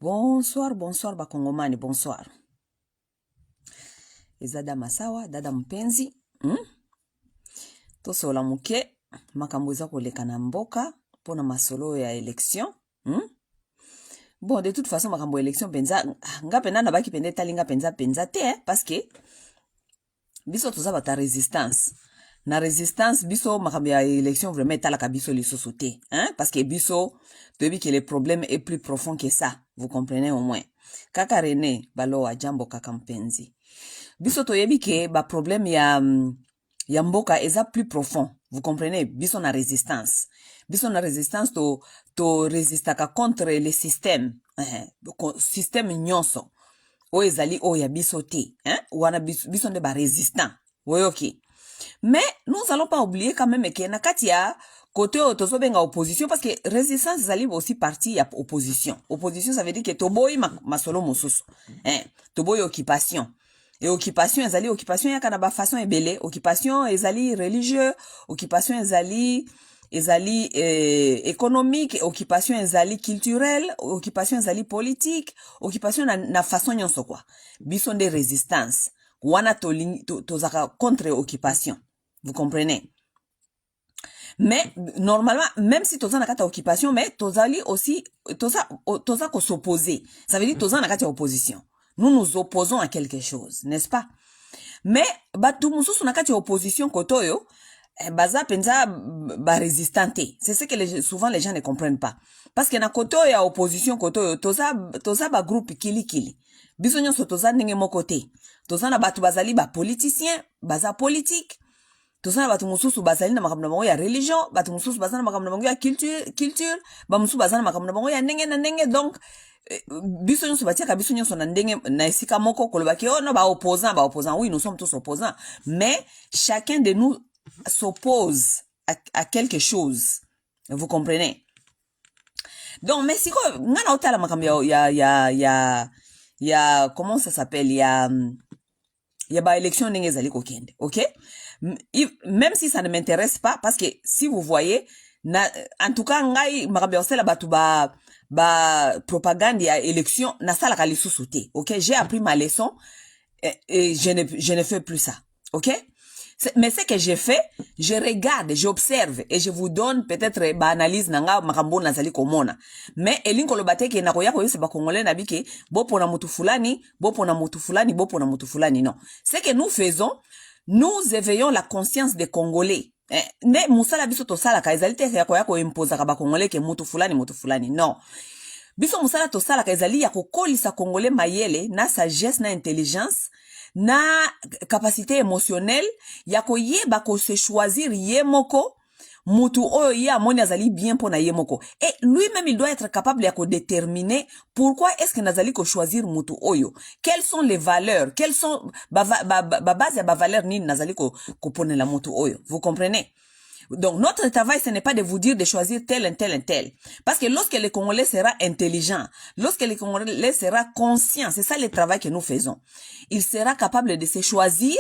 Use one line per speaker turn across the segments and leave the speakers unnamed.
Bonsoir, bonsoir bakongomani, bonsoir. Eza dada sawa, dada mpenzi. Tosola muke, makambo eza koleka na mboka, pona masolo ya élection. Bon, de toute façon, makambo élection penza, nga pena na baki pende talinga penza te, parce que biso toza bata résistance. Na résistance, biso makambo ya élection vraiment talaka biso lisusu te, parce que biso toyebi que le problème est plus profond que ça. Vous comprenez au moins. Kaka René baloa jambo kaka mpenzi. Biso toyebi que ba problème ya mboka eza plus profond. Vous comprenez? Biso na résistance. Biso na résistance to résistaka contre le système. Système nyonso. O ezali o ya biso te. Wana biso nde ba résistant. Ok. Mais nous allons pas oublier quand même que na kati ya côté tozobenga opposition, parce que résistance ezali aussi partie ya opposition. Opposition ça veut dire que toboyi masolo mosusu. Toboyi occupation. Et occupation ezali occupation ya kana ba façon ebele, occupation ezali religieux, occupation ezali économique, occupation ezali culturelle, occupation ezali politique, occupation na façon nyonso quoi. Bison de résistance. Wana tozaka contre occupation. Vous comprenez? Mais normalement, même si toza na kata occupation, mais tozali aussi toza ko s'opposer. Ça veut dire toza na kata opposition. Nous nous opposons à quelque chose, n'est-ce pas? Mais batu mususu na kata opposition kotoyo, baza penza ba résistante. C'est ce que souvent les gens ne comprennent pas. Parce que na kotoyo ya opposition kotoyo toza ba groupe kili. Biso nyonso toza ndenge moko te. Toza na batu bazali ba politicien, baza politique. Toza na batu mususu bazali na makambo na bango ya religion, batu mususu bazali na makambo na bango ya culture, ba mususu bazali na makambo na bango ya ndenge. Donc biso nyonso batiaka biso nyonso na ndenge na esika moko koloba ke no ba opposant. Oui, nous sommes tous opposants, mais chacun de nous s'oppose à quelque chose. Vous comprenez? Donc mais siko ngana otala makambo ya comment ça s'appelle, ya ba élection ndenge ezali kokende, OK? Même si ça ne m'intéresse pas, parce que si vous voyez en tout cas ngai makambo osela batu ba propagande ya élection na sala ka lisusu te, OK? J'ai appris ma leçon et je ne fais plus ça, OK? Mais ce que j'ai fait, je regarde, j'observe et je vous donne peut-être ba analyse nanga makambo nazali komona. Mais elinko lobate ke nakoya ko yose ba congolais na bike bopo na mutu fulani, non. Ce que nous faisons, nous éveillons la conscience des Congolais. Ne musala biso to sala ka ezali te ya ko imposer ka ba congolais ke mutu fulani, non. Biso musala to sala ka ezali ya ko kolisa congolais mayele na sagesse na intelligence na capacité émotionnelle ya ko yeba ko se choisir yemoko mutu oyo ye amoni azali bien pona yemoko, et lui-même il doit être capable ya ko déterminer pourquoi est-ce que nazali ko choisir mutu oyo, quelles sont les valeurs, quelles sont base ya ba valeur nini nazali ko ponela mutu oyo. Vous comprenez? Donc notre travail, ce n'est pas de vous dire de choisir tel. Parce que lorsque le Congolais sera intelligent, lorsque le Congolais sera conscient, c'est ça le travail que nous faisons. Il sera capable de se choisir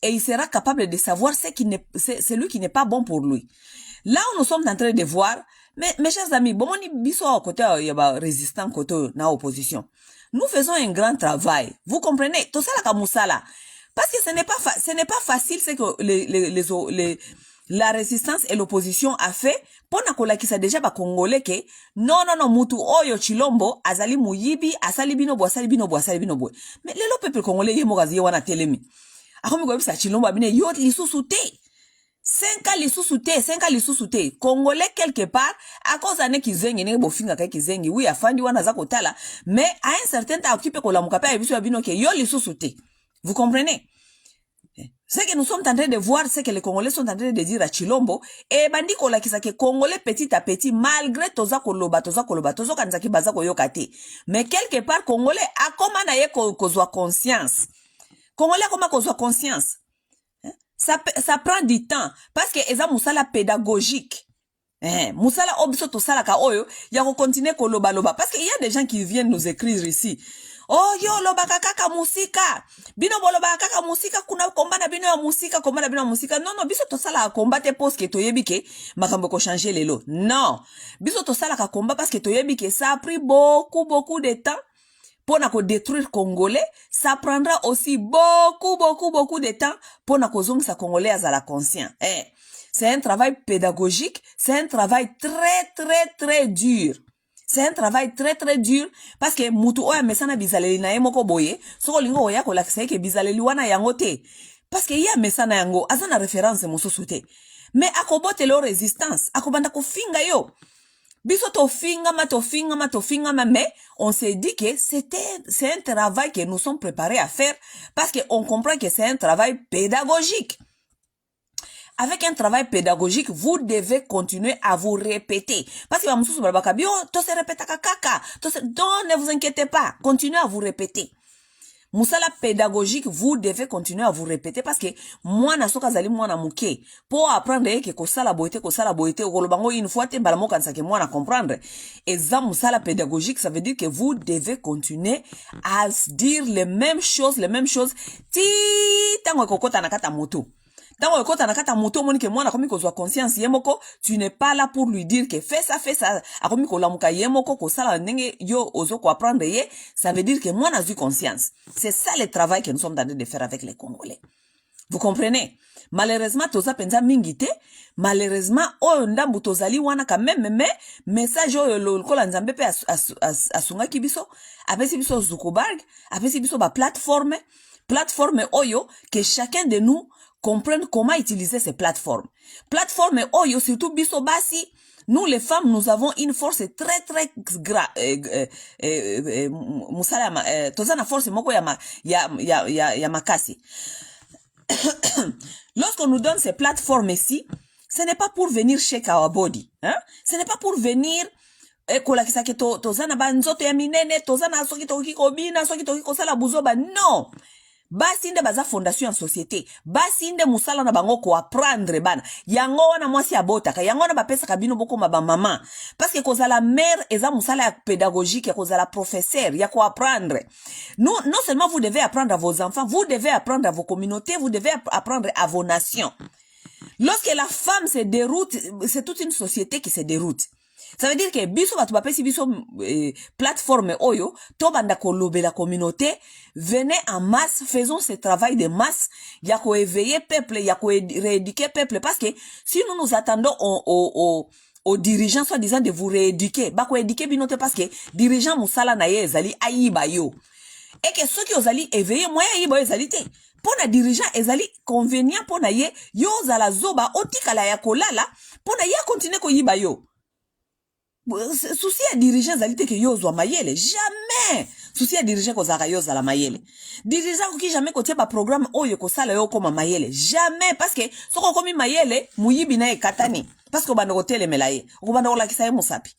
et il sera capable de savoir celui qui n'est pas bon pour lui. Là où nous sommes en train de voir, mes chers amis, bon, on biso à côté, il y a résistant côté na opposition. Nous faisons un grand travail. Vous comprenez? Tout ça la kamusala. Parce que ce n'est pas facile, c'est que la résistance et l'opposition a fait pour nakola kisa déjà ba congolais ke non mutu oyo chilombo azali muyibi asali bino bo. Mais le peuple congolais yemo gazi wana telemi akomi ko bisa chilombo abine yo lisusu te 5 ans lisusu te congolais quelque part à cause ane kizengi ne bofinga ka kizengi oui afandi wana za kotala, mais à un certain temps occupé ko la mukape abiso abino ke yo lisusu te. Vous comprenez? Ce que nous sommes en train de voir, c'est que les Congolais sont en train de dire à Chilombo, et bandi kola kisa ke Congolais petit à petit, malgré toza koloba, tozo kanzaki baza koyokate. Mais quelque part, Congolais a comment naye kozwa conscience. Congolais comment kozwa conscience. Ça prend du temps, parce que eza musala pédagogique. Musala obiso to sala ka oyo, ya ko continuer koloba loba. Parce qu'il y a des gens qui viennent nous écrire ici. Oh yo lobaka kaka musika. Bino bolobaka kaka musika kuna komba na bino ya musika, komba na bino ya musika. Non non, biso to sala komba te parce que toyebi ke makambo ko changer lelo. Non. Biso to sala ka komba parce que toyebi ke ça a pris beaucoup de temps pour na ko détruire Congolais. Ça prendra aussi beaucoup de temps pour na ko zongisa Congolais azala conscient. C'est un travail pédagogique, c'est un travail très dur. C'est un travail très dur parce que mutu oya mesana bizaleli na yemoko boye soko lingo oya ko lakisa ke bizaleli wana yango te parce que ya mesana yango azana référence mosusu te mais akobote lo résistance akobanda ko finga yo biso to finga ma mais on s'est dit que c'est un travail que nous sommes préparés à faire parce que on comprend que c'est un travail pédagogique. Avec un travail pédagogique, vous devez continuer à vous répéter. Parce que non, ne vous inquiétez pas. Continuez à vous répéter. Musala pédagogique, vous devez continuer à vous répéter parce que moi na soka zali moi na muke pour apprendre que kosala boité okolobango une fois te balamo kansa que moi na comprendre. Et ça musala pédagogique, ça veut dire que vous devez continuer à dire les mêmes choses ti tango kokota na kata moto. Tango ekota na kata moto moni ke mwana komi kozwa conscience yemoko, tu n'es pas là pour lui dire que fais ça akomi kolamuka yemoko ko sala ndenge yo ozo ko apprendre ye, ça veut dire que mwana a eu conscience. C'est ça le travail que nous sommes en train de faire avec les Congolais. Vous comprenez? Malheureusement toza penza mingite, malheureusement o ndambu tozali wana quand même mais message o lokola nzambe pe asunga kibiso, apesi biso Zuckerberg, apesi biso ba plateforme oyo que chacun de nous comprendre comment utiliser ces plateformes. Plateformes oyo surtout biso basi, nous les femmes nous avons une force très grande. Musala tozana force moko ya makasi. Lorsqu'on nous donne ces plateformes ici, ce n'est pas pour venir shake our body, hein? Ce n'est pas pour venir kolakisa ke tozana banzoto ya minene, tozana soki toki kobina, soki toki kosala buzoba, non. Basi inde baza fondation en société. Basi inde musala na bango ko apprendre bana. Yango wana mwasi abotaka. Yango wana bapesa kabino boko maba mama. Parce que kozala mère eza musala ya pédagogique, ya kozala professeur, ya ko apprendre. Non seulement vous devez apprendre à vos enfants, vous devez apprendre à vos communautés, vous devez apprendre à vos nations. Lorsque la femme se déroute, c'est toute une société qui se déroute. Ça veut dire que biso batu bapesi biso plateforme oyo to banda ko lobe la communauté, venez en masse, faisons ce travail de masse, ya ko éveiller peuple, ya ko rééduquer peuple parce que si nous attendons aux dirigeants soi-disant de vous rééduquer, ba ko éduquer binote parce que dirigeant musala na ye ezali ayiba yo. Et que ceux qui ozali éveiller moyen ayiba yo ezali te. Pona dirigeant ezali convenient pona ye yo zala zoba otikala ya kolala pona ye continue ko yiba yo. Souci à dirigeant zalité que yo zwa mayele jamais souci à dirigeant ko zaka yo zala mayele dirigeant qui jamais ko tie ba programme oyo ko sala yo koma mayele jamais parce que soko komi mayele muyibi na ekatani parce que bando ko telemela ye ko bando ko lakisa ye musapi.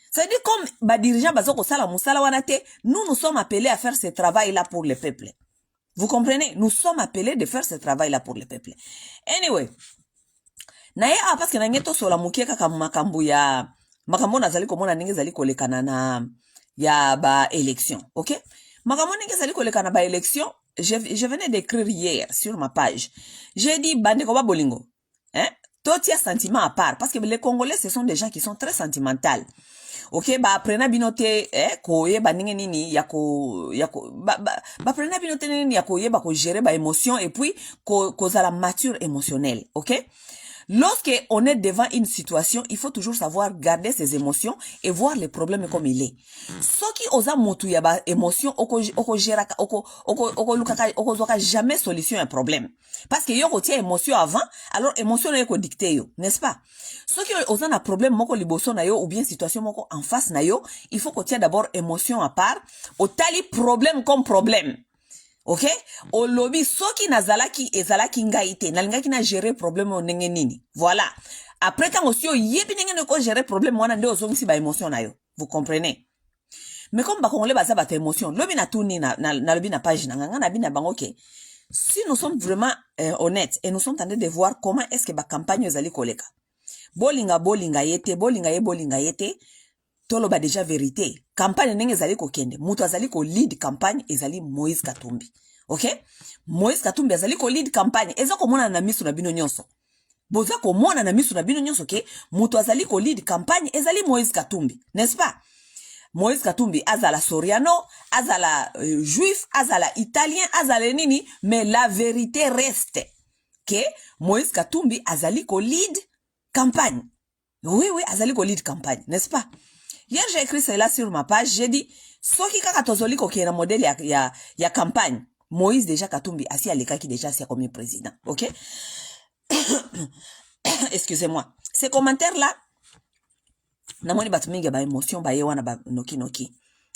Ça veut dire comme ba dirigeant bazo ko sala musala wana te, nous sommes appelés à faire ce travail là pour le peuple. Vous comprenez? Nous sommes appelés de faire ce travail là pour le peuple. Anyway, na ye parce que na ngeto sola mukieka kama makambu ya makambo nazali komona ndenge zali kolekana na ya ba élection, OK? Makambo ndenge zali kolekana ba élection, je venais d'écrire hier sur ma page. J'ai dit bande ko ba bolingo. Hein? Totia sentiment à part parce que les Congolais ce sont des gens qui sont très sentimentaux. OK, ba prena binote ko ye ba ndenge nini ya ko ba prena binote nini ya ko ye ba ko gérer ba émotion et puis ko zala mature émotionnelle, OK? Lorsque on est devant une situation, il faut toujours savoir garder ses émotions et voir les problèmes comme il est. Ce qui osa motu ya ba émotion oko lukaka jamais solution à un problème. Parce que yo ko tia émotion avant, alors émotion na yo ko dicter yo, n'est-ce pas? Ce qui osa na problème moko liboso na yo ou bien situation moko en face na yo, il faut ko tia d'abord émotion à part, au tali problème comme problème. OK? O lobby soki nazalaki ezalaki ngaite nalingaki na gérer problème o ndenge nini. Voilà. Après tant aussi yebi ndenge ko gérer problème wana ndio ozongisi ba émotion na yo. Vous comprenez? Mais comme ba kongole baza ba émotion, lobby na tuni na lobby na page na nganga na bina bango ke. Si nous sommes vraiment honnêtes et nous sommes en train de voir comment est-ce que ba campagne ezali koleka. Bolinga yete. toloba déjà vérité campagne ndenge ezali kokende mutu azali ko lead campagne ezali Moïse Katumbi. OK, Moïse Katumbi azali ko lead campagne eza komona na misu na bino nyonso. Boza komona na misu na bino nyonso ke mutu azali ko lead campagne ezali Moïse Katumbi, n'est-ce pas? Moïse Katumbi azala Soriano, azala juif, azala italien, azala nini, mais la vérité reste que Moïse Katumbi azali ko lead campagne. Oui, azali ko lead campagne, n'est-ce pas? Hier, j'ai écrit cela sur ma page, j'ai dit, soki kaka tozoli ko kena modèle ya campagne, Moïse déjà Katumbi, asi aleka qui déjà c'est comme président, ok? Excusez-moi. Ces commentaires-là, namoni batu mingi ba émotion ba yewana ba noki.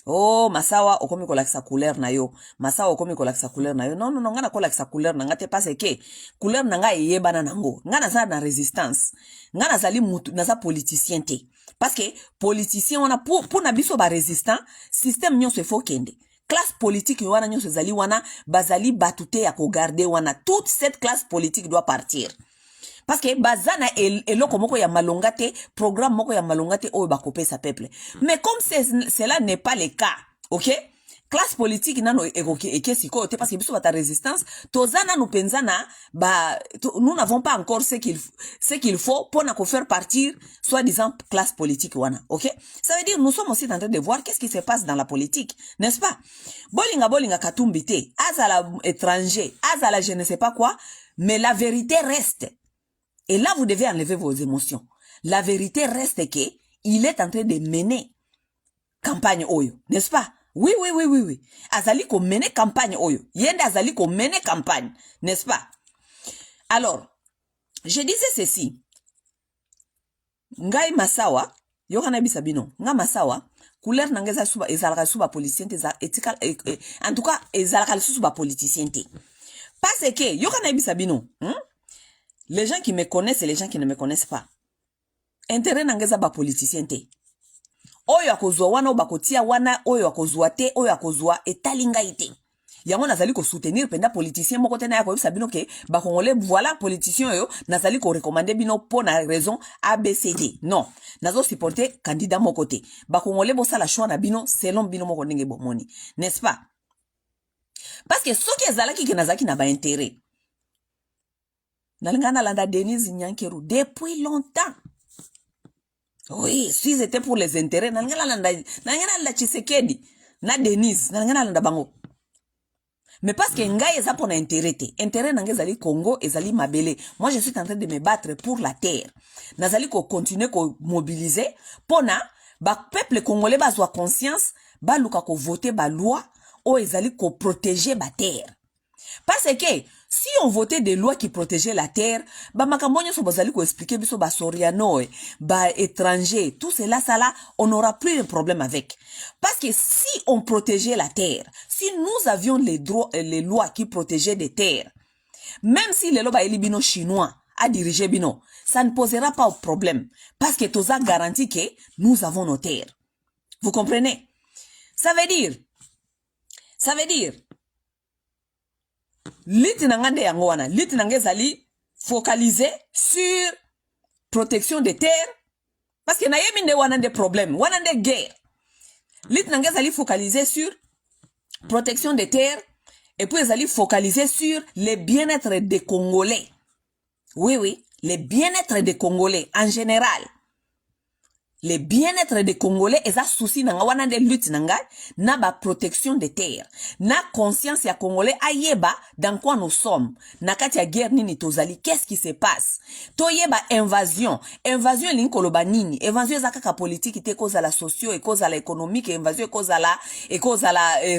Oh, masawa okomi kolakisa couleur na yo. Masawa okomi kolakisa couleur na yo. Non, ngana kolakisa couleur na nga te parce que couleur na nga eyebana nango. Ngana za na résistance. Ngana zali mutu naza politicien te. Parce que politicien wana pour na biso ba résistant, système nyonso efo kende. Classe politique wana nyonso zali wana bazali batute ya ko garder wana. Toute cette classe politique doit partir. Parce que bazana eloko moko ya malongate, programme moko ya malongate oyo bakopé sa peuple. Mais comme cela n'est pas le cas, OK? Classe politique nano eke siko te parce que biso bata résistance, tozana nous penzana nous n'avons pas encore ce qu'il faut pour na ko faire partir soi-disant classe politique wana, OK? Ça veut dire nous sommes aussi en train de voir qu'est-ce qui se passe dans la politique, n'est-ce pas? Bolinga Katumbi te, azala étranger, azala je ne sais pas quoi, mais la vérité reste. Et là, vous devez enlever vos émotions. La vérité reste que il est en train de mener campagne oyo, n'est-ce pas? Oui. Azali ko mener campagne oyo. Yende azali ko mener campagne, n'est-ce pas? Alors, je disais ceci. Ngai masawa, yohana bisabino, nga masawa, couleur nangeza suba ezalaka suba politicien te ethical en tout cas ezalaka suba politicien te. Parce que yohana bisabino, les gens qui me connaissent et les gens qui ne me connaissent pas. Intérêt nangeza ba politicien te. Oyo akozwa wana obakotia wana oyo akozwa te oyo akozwa etalinga ite. Yango nazali ko soutenir penda politicien moko te na ya ko sabino ke ba congolais voilà politicien yo nazali ko recommander bino pour na raison ABCD. Non, nazo supporter candidat moko te. Ba congolais bo sala choix na bino selon bino moko ndenge bomoni. N'est-ce pas? Parce que soki ezalaki ke nazaki na ba intérêt. Nalingana landa Denise Nyankeru depuis longtemps. Oui, si c'était pour les intérêts, nalingana landa Tshisekedi na Denise, nalingana landa bango. Mais parce que ngai eza pour intérêt te. Intérêt nanga ezali Congo, ezali mabele. Moi je suis en train de me battre pour la terre. Nazali ko continuer ko mobiliser pona ba peuple congolais bazwa conscience, ba luka ko voter ba loi o ezali ko protéger ba terre. Parce que si on votait des lois qui protégeaient la terre, ba makambonyo so bazali ko expliquer biso ba soriano ba étranger, tout cela ça là, on n'aura plus de problème avec. Parce que si on protégeait la terre, si nous avions les lois qui protégeaient des terres, même si les lois bino chinois a dirigé bino, ça ne posera pas de problème parce que tout ça garantit que nous avons nos terres. Vous comprenez? Ça veut dire Litinangande yangoana, litinangezali focaliser sur protection des terres parce que na yeminde wana des problèmes, wana des guerres. Litinangezali focaliser sur protection des terres et puis ezali focaliser sur le bien-être des Congolais. Oui, le bien-être des Congolais en général. Le bien-être des Congolais est un souci nanga wana de lutte nanga na ba protection des terres. Na conscience ya Congolais ayeba dans quoi nous sommes. Na kati ya guerre nini tozali, qu'est-ce qui se passe? To yeba invasion. Invasion linkoloba nini? Invasion za kaka politique te cause à la socio et cause à la économique, invasion cause à la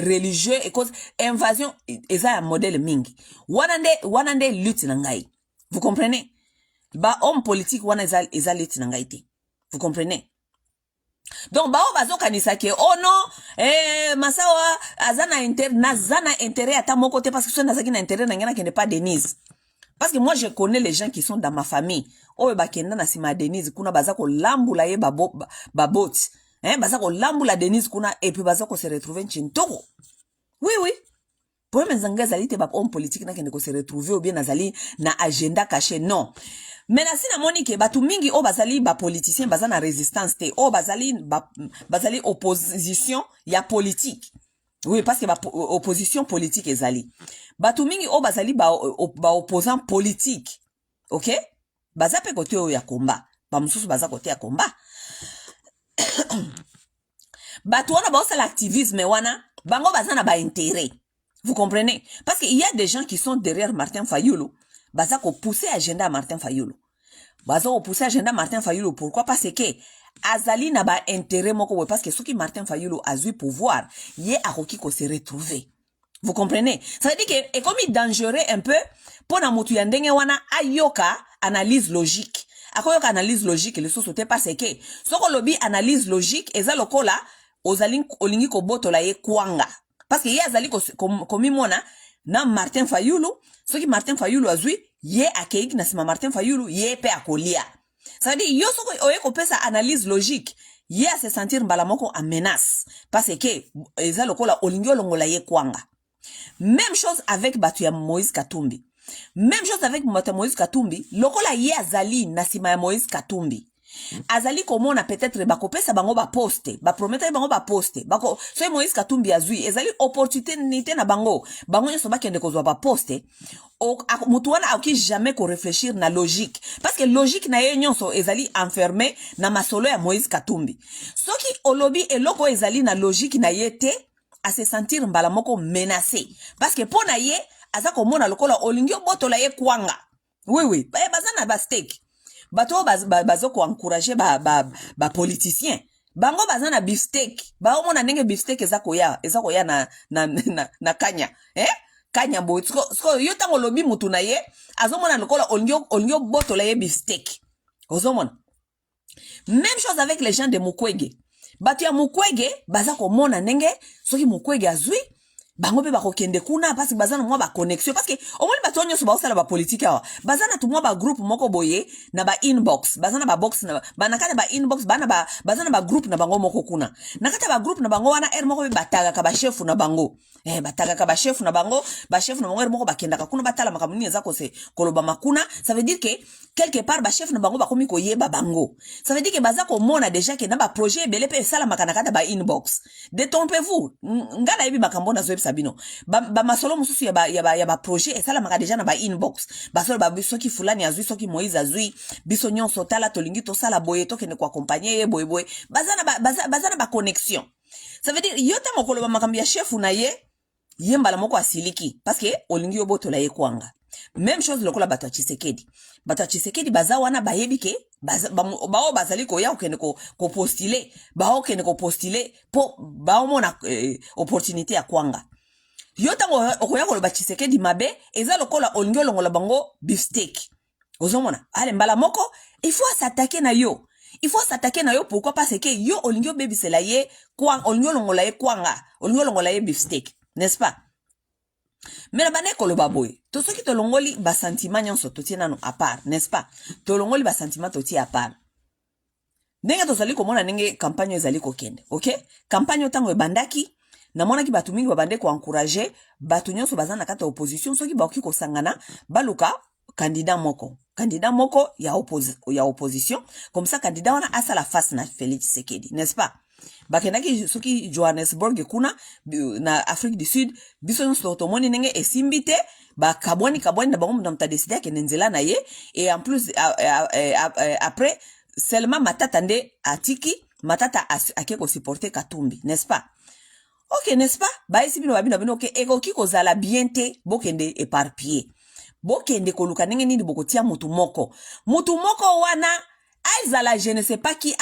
religieux et cause invasion eza un modèle mingi. Wana de lutte nangai. Vous comprenez? Ba homme politique wana eza lutte nangai te. Vous comprenez? Donc bao bazo kanisa ke oh non masawa azana intérêt ata mon côté parce que son azaki na intérêt na ngena qui n'est pas Denise. Parce que moi je connais les gens qui sont dans ma famille. Oh ba kenda na sima Denise kuna bazako lambula ye babot. Bazako lambula Denise kuna et puis bazako se retrouver nchintoko. Oui. Pour même zanga zali te ba homme politique na kende ko se retrouver ou bien nazali na agenda caché non. Maintenant si na moni ke batu mingi o bazali ba politicien bazana résistance te o bazali opposition ya politique. Oui, parce que opposition politique ezali. Batu mingi o bazali ba opposant politique. OK? Baza pe côté o ya combat. Ba mususu baza côté ya combat. Batu wana ba osala l'activisme wana bango bazana ba intérêt. Vous comprenez? Parce qu'il y a des gens qui sont derrière Martin Fayulu. Baza ko pousser agenda Martin Fayulu. Baza ko pousser agenda Martin Fayulu. Pourquoi? Parce que azali na ba intérêt moko we parce que soki Martin Fayulu a eu pouvoir, yé akoki ko se retrouver. Vous comprenez? Ça veut dire que est comme dangereux un peu pour na mutu ya ndenge wana ayoka analyse logique. Akoyoka analyse logique le sosote parce que soko lobi analyse logique eza lokola ozali olingi ko botola ye kwanga. Parce que ye azali komi mona na Martin Fayulu, soki Martin Fayulu azui ye akeiki na sima Martin Fayulu ye pe akolia. Ça veut dire yo soko oye ko pesa analyse logique ye a se sentir mbala moko en menace parce que eza lokola olingi olongola ye kwanga. Même chose avec batu ya Moïse Katumbi. Même chose avec Moïse Katumbi, lokola ye azali na sima ya Moïse Katumbi. Azali komona peut-être bakopesa bango ba poste, ba promettre bango ba poste. Bako so Moïse Katumbi azui, ezali opportunité na bango. Bango nyoso bakende kozwa ba poste. O mutu wana akoki jamais ko réfléchir na logique parce que logique na ye nyonso ezali enfermé na masolo ya Moïse Katumbi. Soki olobi eloko ezali na logique na ye te à se sentir mbala moko menacé parce que pona ye aza komona lokola olingio botola ye kwanga. Oui, bazana ba stake. Bato bazo ko encourager ba politicien. Bango bazana beefsteak. Ba omona ndenge beefsteak eza koya na kanya. Kanya bo sko yo tango lobi mutu na ye azomona lokola olingio botola ye beefsteak. Ozomona. Même chose avec les gens de Mukwege. Bato ya Mukwege baza komona ndenge soki Mukwege azui bango pe bakokende kuna parce que bazana mwa ba connexion parce que au moins bato nyonso ba osala ba politique awa bazana tu mwa ba groupe moko boye na ba inbox bazana ba box na banakata ba inbox bazana ba groupe na bango moko kuna nakata ba groupe na bango wana moko be bataga ka ba chef na bango bataga ka ba chef na bango moko bakenda ka kuna batala makamuni ezako se koloba makuna. Ça veut dire que quelque part ba chef na bango bakomi ko yeba bango. Ça veut dire que bazako mona déjà que na ba projet belé pe sala makanakata ba inbox. Détrompez-vous ngala yebi makambo na zo sabino ba masolo mususu ya ba projet esala maka déjà na ba inbox basolo ba biso ki fulani azui soki Moïse azui biso nyonso tala tolingi to sala boye to kene ko accompagner boye bazana ba connexion. Ça veut dire yota mokolo ba makambi ya chef na ye mbala moko asiliki parce que olingi oboto la ye kwanga. Même chose lokola bato Tshisekedi baza wana bayebi ke bao bazali ko ya okene ko postuler bao kene ko postuler po bao mona opportunité ya kwanga. Yota okoya ko ba Tshisekedi mabe eza lokola olingi longola bango beefsteak. Ozomona ale mbala moko il faut s'attaquer na yo. Il faut s'attaquer na yo pourquoi parce que yo olingi bebisela ye kwanga olingi longola ye kwanga olingi longola ye beefsteak, n'est-ce pas? Mais la bane koloba boy to soki to longoli ba sentiment nyonso to tina no à part, n'est-ce pas? To longoli ba sentiment to ti à part. Ndenge to zali komona ndenge campagne ezali kokende, OK? Campagne tango ebandaki na mona ki batu mingi babande ko encourager batu nyonso bazana kata opposition soki ba oki ko sangana baluka candidat moko ya opposition comme ça candidat wana asa la face na Félix Tshisekedi, n'est-ce pas? Bakendaki soki Johannesburg kuna na Afrique du Sud biso nyonso to moni ndenge esimbite ba kabwani na bango mta décider ke nzela na ye et en plus après seulement matata nde atiki matata akeko supporter Katumbi, n'est-ce pas? OK, n'est-ce pas? Ba esi bino babino OK ekoki kozala bien te bokende éparpillé bokende koluka ndenge nini bokotia mutu moko wana azala je ne sais pas qui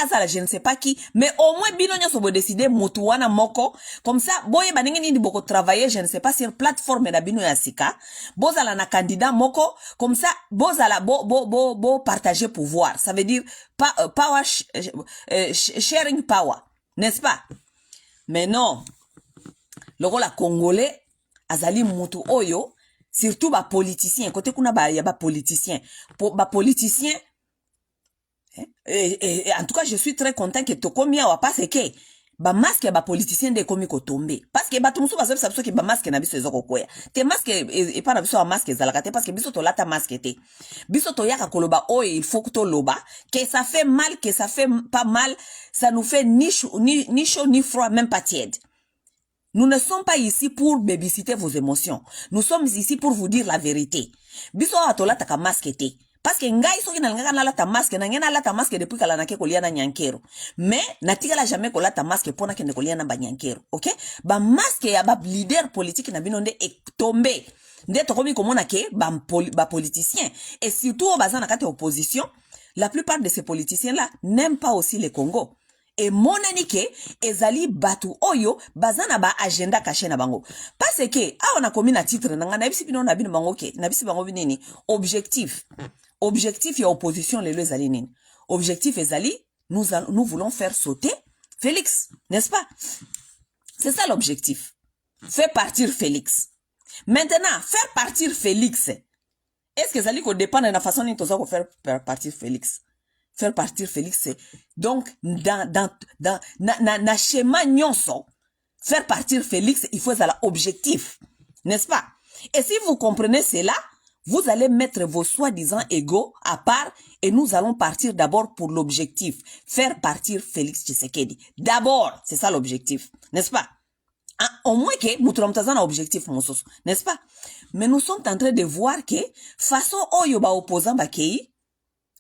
mais au moins bino nyoso bo décider mutu wana moko comme ça boye banenge nini boko travailler je ne sais pas sur plateforme na bino ya sika bozala na candidat moko comme ça bozala bo partager pouvoir, ça veut dire power sharing power, n'est-ce pas? Mais non lokola congolais azali mutu oyo surtout ba politicien côté kuna ya ba politicien en tout cas je suis très content que tokomi awa parce que ba masque ba politicien de komi ko tomber parce que bato musu bazo biso ke ba masque na biso ezoko koya te masque et pas na biso ba masque ezalaka te parce que biso to lata masque te biso to yaka koloba oh il faut que to loba que ça fait mal que ça fait pas mal ça nous fait ni chaud ni froid même pas tiède. Nous ne sommes pas ici pour babysitter vos émotions. Nous sommes ici pour vous dire la vérité. Biso atola taka masque te. Parce que ngai soki na ngaka na lata masque na ngena lata masque depuis kala na ke kolia na nyankero. Mais natika la jamais kolata masque pona ke ne kolia na ba nyankero. OK? Ba masque ya ba leader politique na bino nde est tombé. Nde tokomi komona ke ba politicien et surtout au bazana kate opposition, la plupart de ces politiciens là n'aiment pas aussi le Congo. Et monani ke ezali batu oyo bazana ba agenda caché na bango parce que a on a commis na titre na ngana bisi bino na bino bango ke na bisi bango binini objectif ya opposition le ezali nini objectif ezali nous voulons faire sauter Félix, n'est-ce pas? C'est ça l'objectif, faire partir Félix. Maintenant faire partir Félix, est-ce que ezali ko dépendre de la façon dont on va faire partir Félix? Faire partir Félix, c'est donc na schéma nyonso faire partir Félix, il faut ça objectif, n'est-ce pas? Et si vous comprenez cela, vous allez mettre vos soi-disant égos à part et nous allons partir d'abord pour l'objectif, faire partir Félix Tshisekedi. D'abord, c'est ça l'objectif, n'est-ce pas? Au moins que nous objectif, n'est-ce pas? Mais nous sommes en train de voir que façon oyo ba opposant ba kei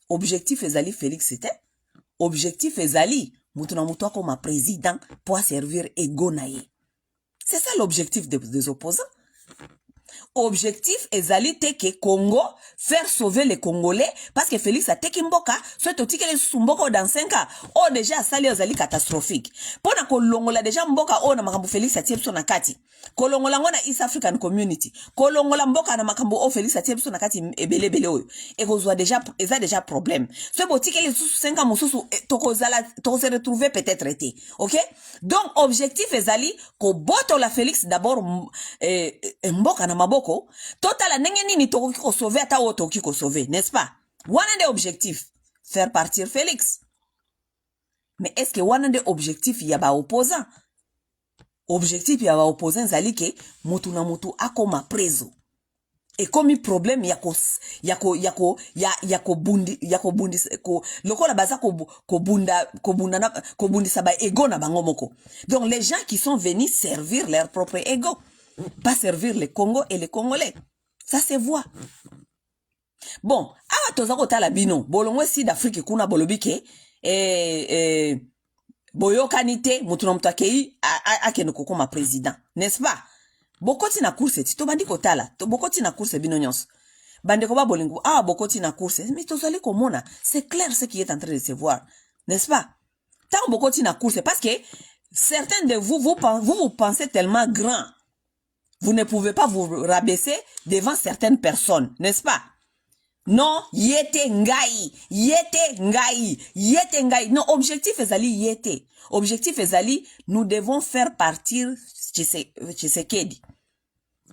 objectif ezali Félix c'était objectif ezali mutu na mutu comme président pour servir ego naye. C'est ça l'objectif des opposants. Objectif ezali teke Congo faire sauver les Congolais parce que Félix a teki mboka soit otiki les sumboko dans 5 ans oh déjà sali ezali catastrophique pona kolongola déjà mboka oh na makambo Félix atie biso na kati kolongola ngona East African Community kolongola mboka na makambo oh Félix atie biso na kati ebele oyo ekozwa déjà eza déjà problème soit botiki les 5 ans mususu tokozala to se retrouver peut-être été. OK, donc objectif ezali ko boto la Félix d'abord mboka na maboko total ndenge nini tokoki ko sauver ata o tokoki ko sauver, n'est-ce pas? One des objectifs faire partir Félix. Mais est-ce que one des objectifs y a ba opposant? Objectif y a ba opposant zali ke mutu na mutu akoma preso. Et comme problème yako bundi ko lokola baza ko bundi sa ba ego na bango moko. Donc les gens qui sont venus servir leur propre ego, pas servir le Congo et les Congolais. Ça se voit. Bon, awa tozako tala bino, bolongwe si d'Afrique kuna bolobike boyokanite mutu na mutu akei akene kokoma président, n'est-ce pas? Bokoti na course ti to bandi ko tala, to bokoti na course bino nyonso. Bande ko ba bolingo, bokoti na course, mais tozali komona, c'est clair ce qui est en train de se voir, n'est-ce pas? Tant bokoti na course parce que certains de vous pensez tellement grand. Vous ne pouvez pas vous rabaisser devant certaines personnes, n'est-ce pas? Non, yete ngai. Non, objectif ezali yete. Objectif ezali, nous devons faire partir Tshisekedi.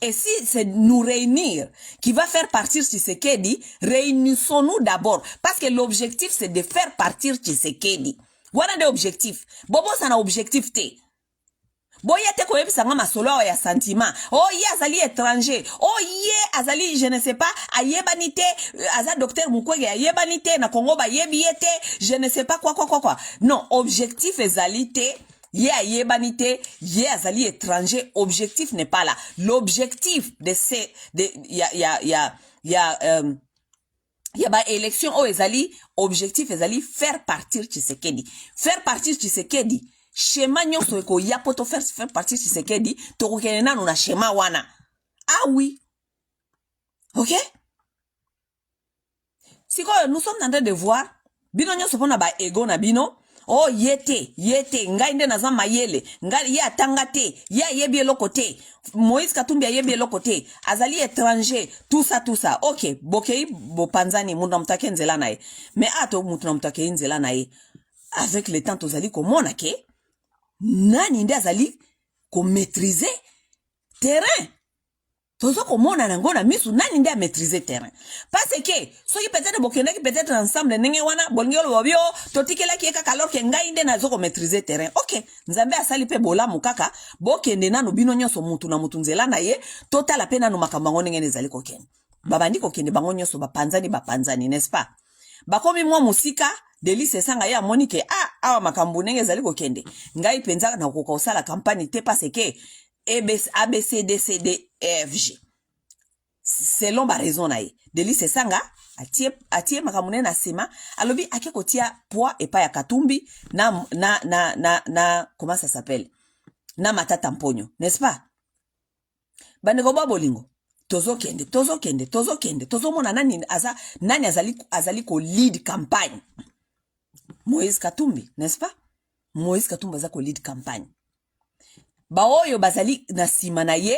Et si c'est nous réunir qui va faire partir Tshisekedi, réunissons-nous d'abord. Parce que l'objectif c'est de faire partir Tshisekedi. Voilà l'objectif. Bobo ça na objectif te. Boyete ko yebisa nga masolo ya sentiment. Oh ye azali étranger. Oh ye azali je ne sais pas ayebanité aza docteur Mukwege ayebanité na Congo ba yebiete je ne sais pas quoi. Non, objectif ezalité ye ayebanité ye azali étranger, objectif n'est pas là. L'objectif de ces y a ba élection o ezali objectif ezali faire partir Tshisekedi. Faire partir Tshisekedi. Schéma nyonso eko ya poto faire partir Tshisekedi to kenena na schéma wana. Ah oui. OK? Si quoi nous sommes en train de voir bino nyonso pona ba ego na bino. Oh yete ngai nde naza mayele ngai ya tangate ya yebi eloko te Moïse Katumbi yebi eloko te azali étranger tout ça OK bokei bopanzani mundu mtake nzela nae mais ato mutu mtake nzela nae avec le temps tozali komona ke nani nde azali ko maîtriser terrain tozo komona nango na misu nani nde a maîtriser terrain parce que soki peut-être bokendaki peut-être ensemble ndenge wana bolingelo babio totikelaki ekaka alors que ngai nde nazo ko maîtriser terrain ok nzambe asali pe bolamu kaka bokende nano bino nyonso mutu na mutu nzela na ye totala pe nano makambo ngo ndenge ezali kokende babandi kokende bango nyonso bapanzani n'est-ce pas bakomi mwa musika Delice Esanga ya monike awa makambo ndenge ezali kokende ngai penza na kokosala campagne te parce que ABCDCDFG selon ba raison na ye Delice Esanga atie makamune na sema alobi ake kotia poids epa ya Katumbi na comment ça s'appelle na Matata Mponyo n'est-ce pas bandeko babolingo tozo mona nani azali ko lead campagne Moïse Katumbi n'est-ce pas Moïse Katumbi aza ko lead campagne Baoyo bazali na sima na ye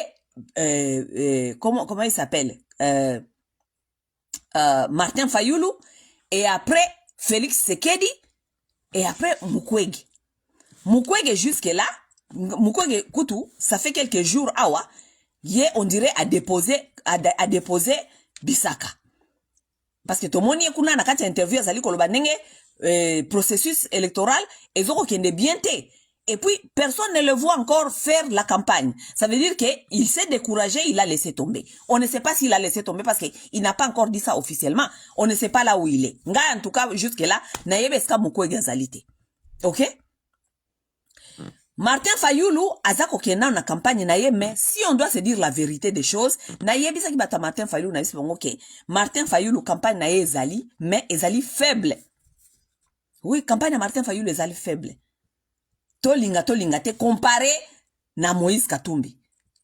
comment il s'appelle Martin Fayulu et après Félix Sekedi et après Mukwege jusque là Mukwege Kutu ça fait quelques jours awa ye on dirait a déposé Bisaka parce que tout le monde kuna na kati interview azali koloba ndenge processus électoral ezoko kende bien te. Et puis, personne ne le voit encore faire la campagne. Ça veut dire qu'il s'est découragé, il a laissé tomber. On ne sait pas s'il a laissé tomber parce qu'il n'a pas encore dit ça officiellement. On ne sait pas là où il est. Nga, en tout cas, jusque-là, nayebeska Mukwege azalite. Ok? Martin Fayulu, azako kena na campagne naye, mais si on doit se dire la vérité des choses, nayebisa ki bata Martin Fayulu na yisi bongo ke. Martin Fayulu, campagne naye ezali, mais ezali faible. Oui, campagne na Martin Fayulu ezali faible. Tolinga te comparé na Moïse Katumbi.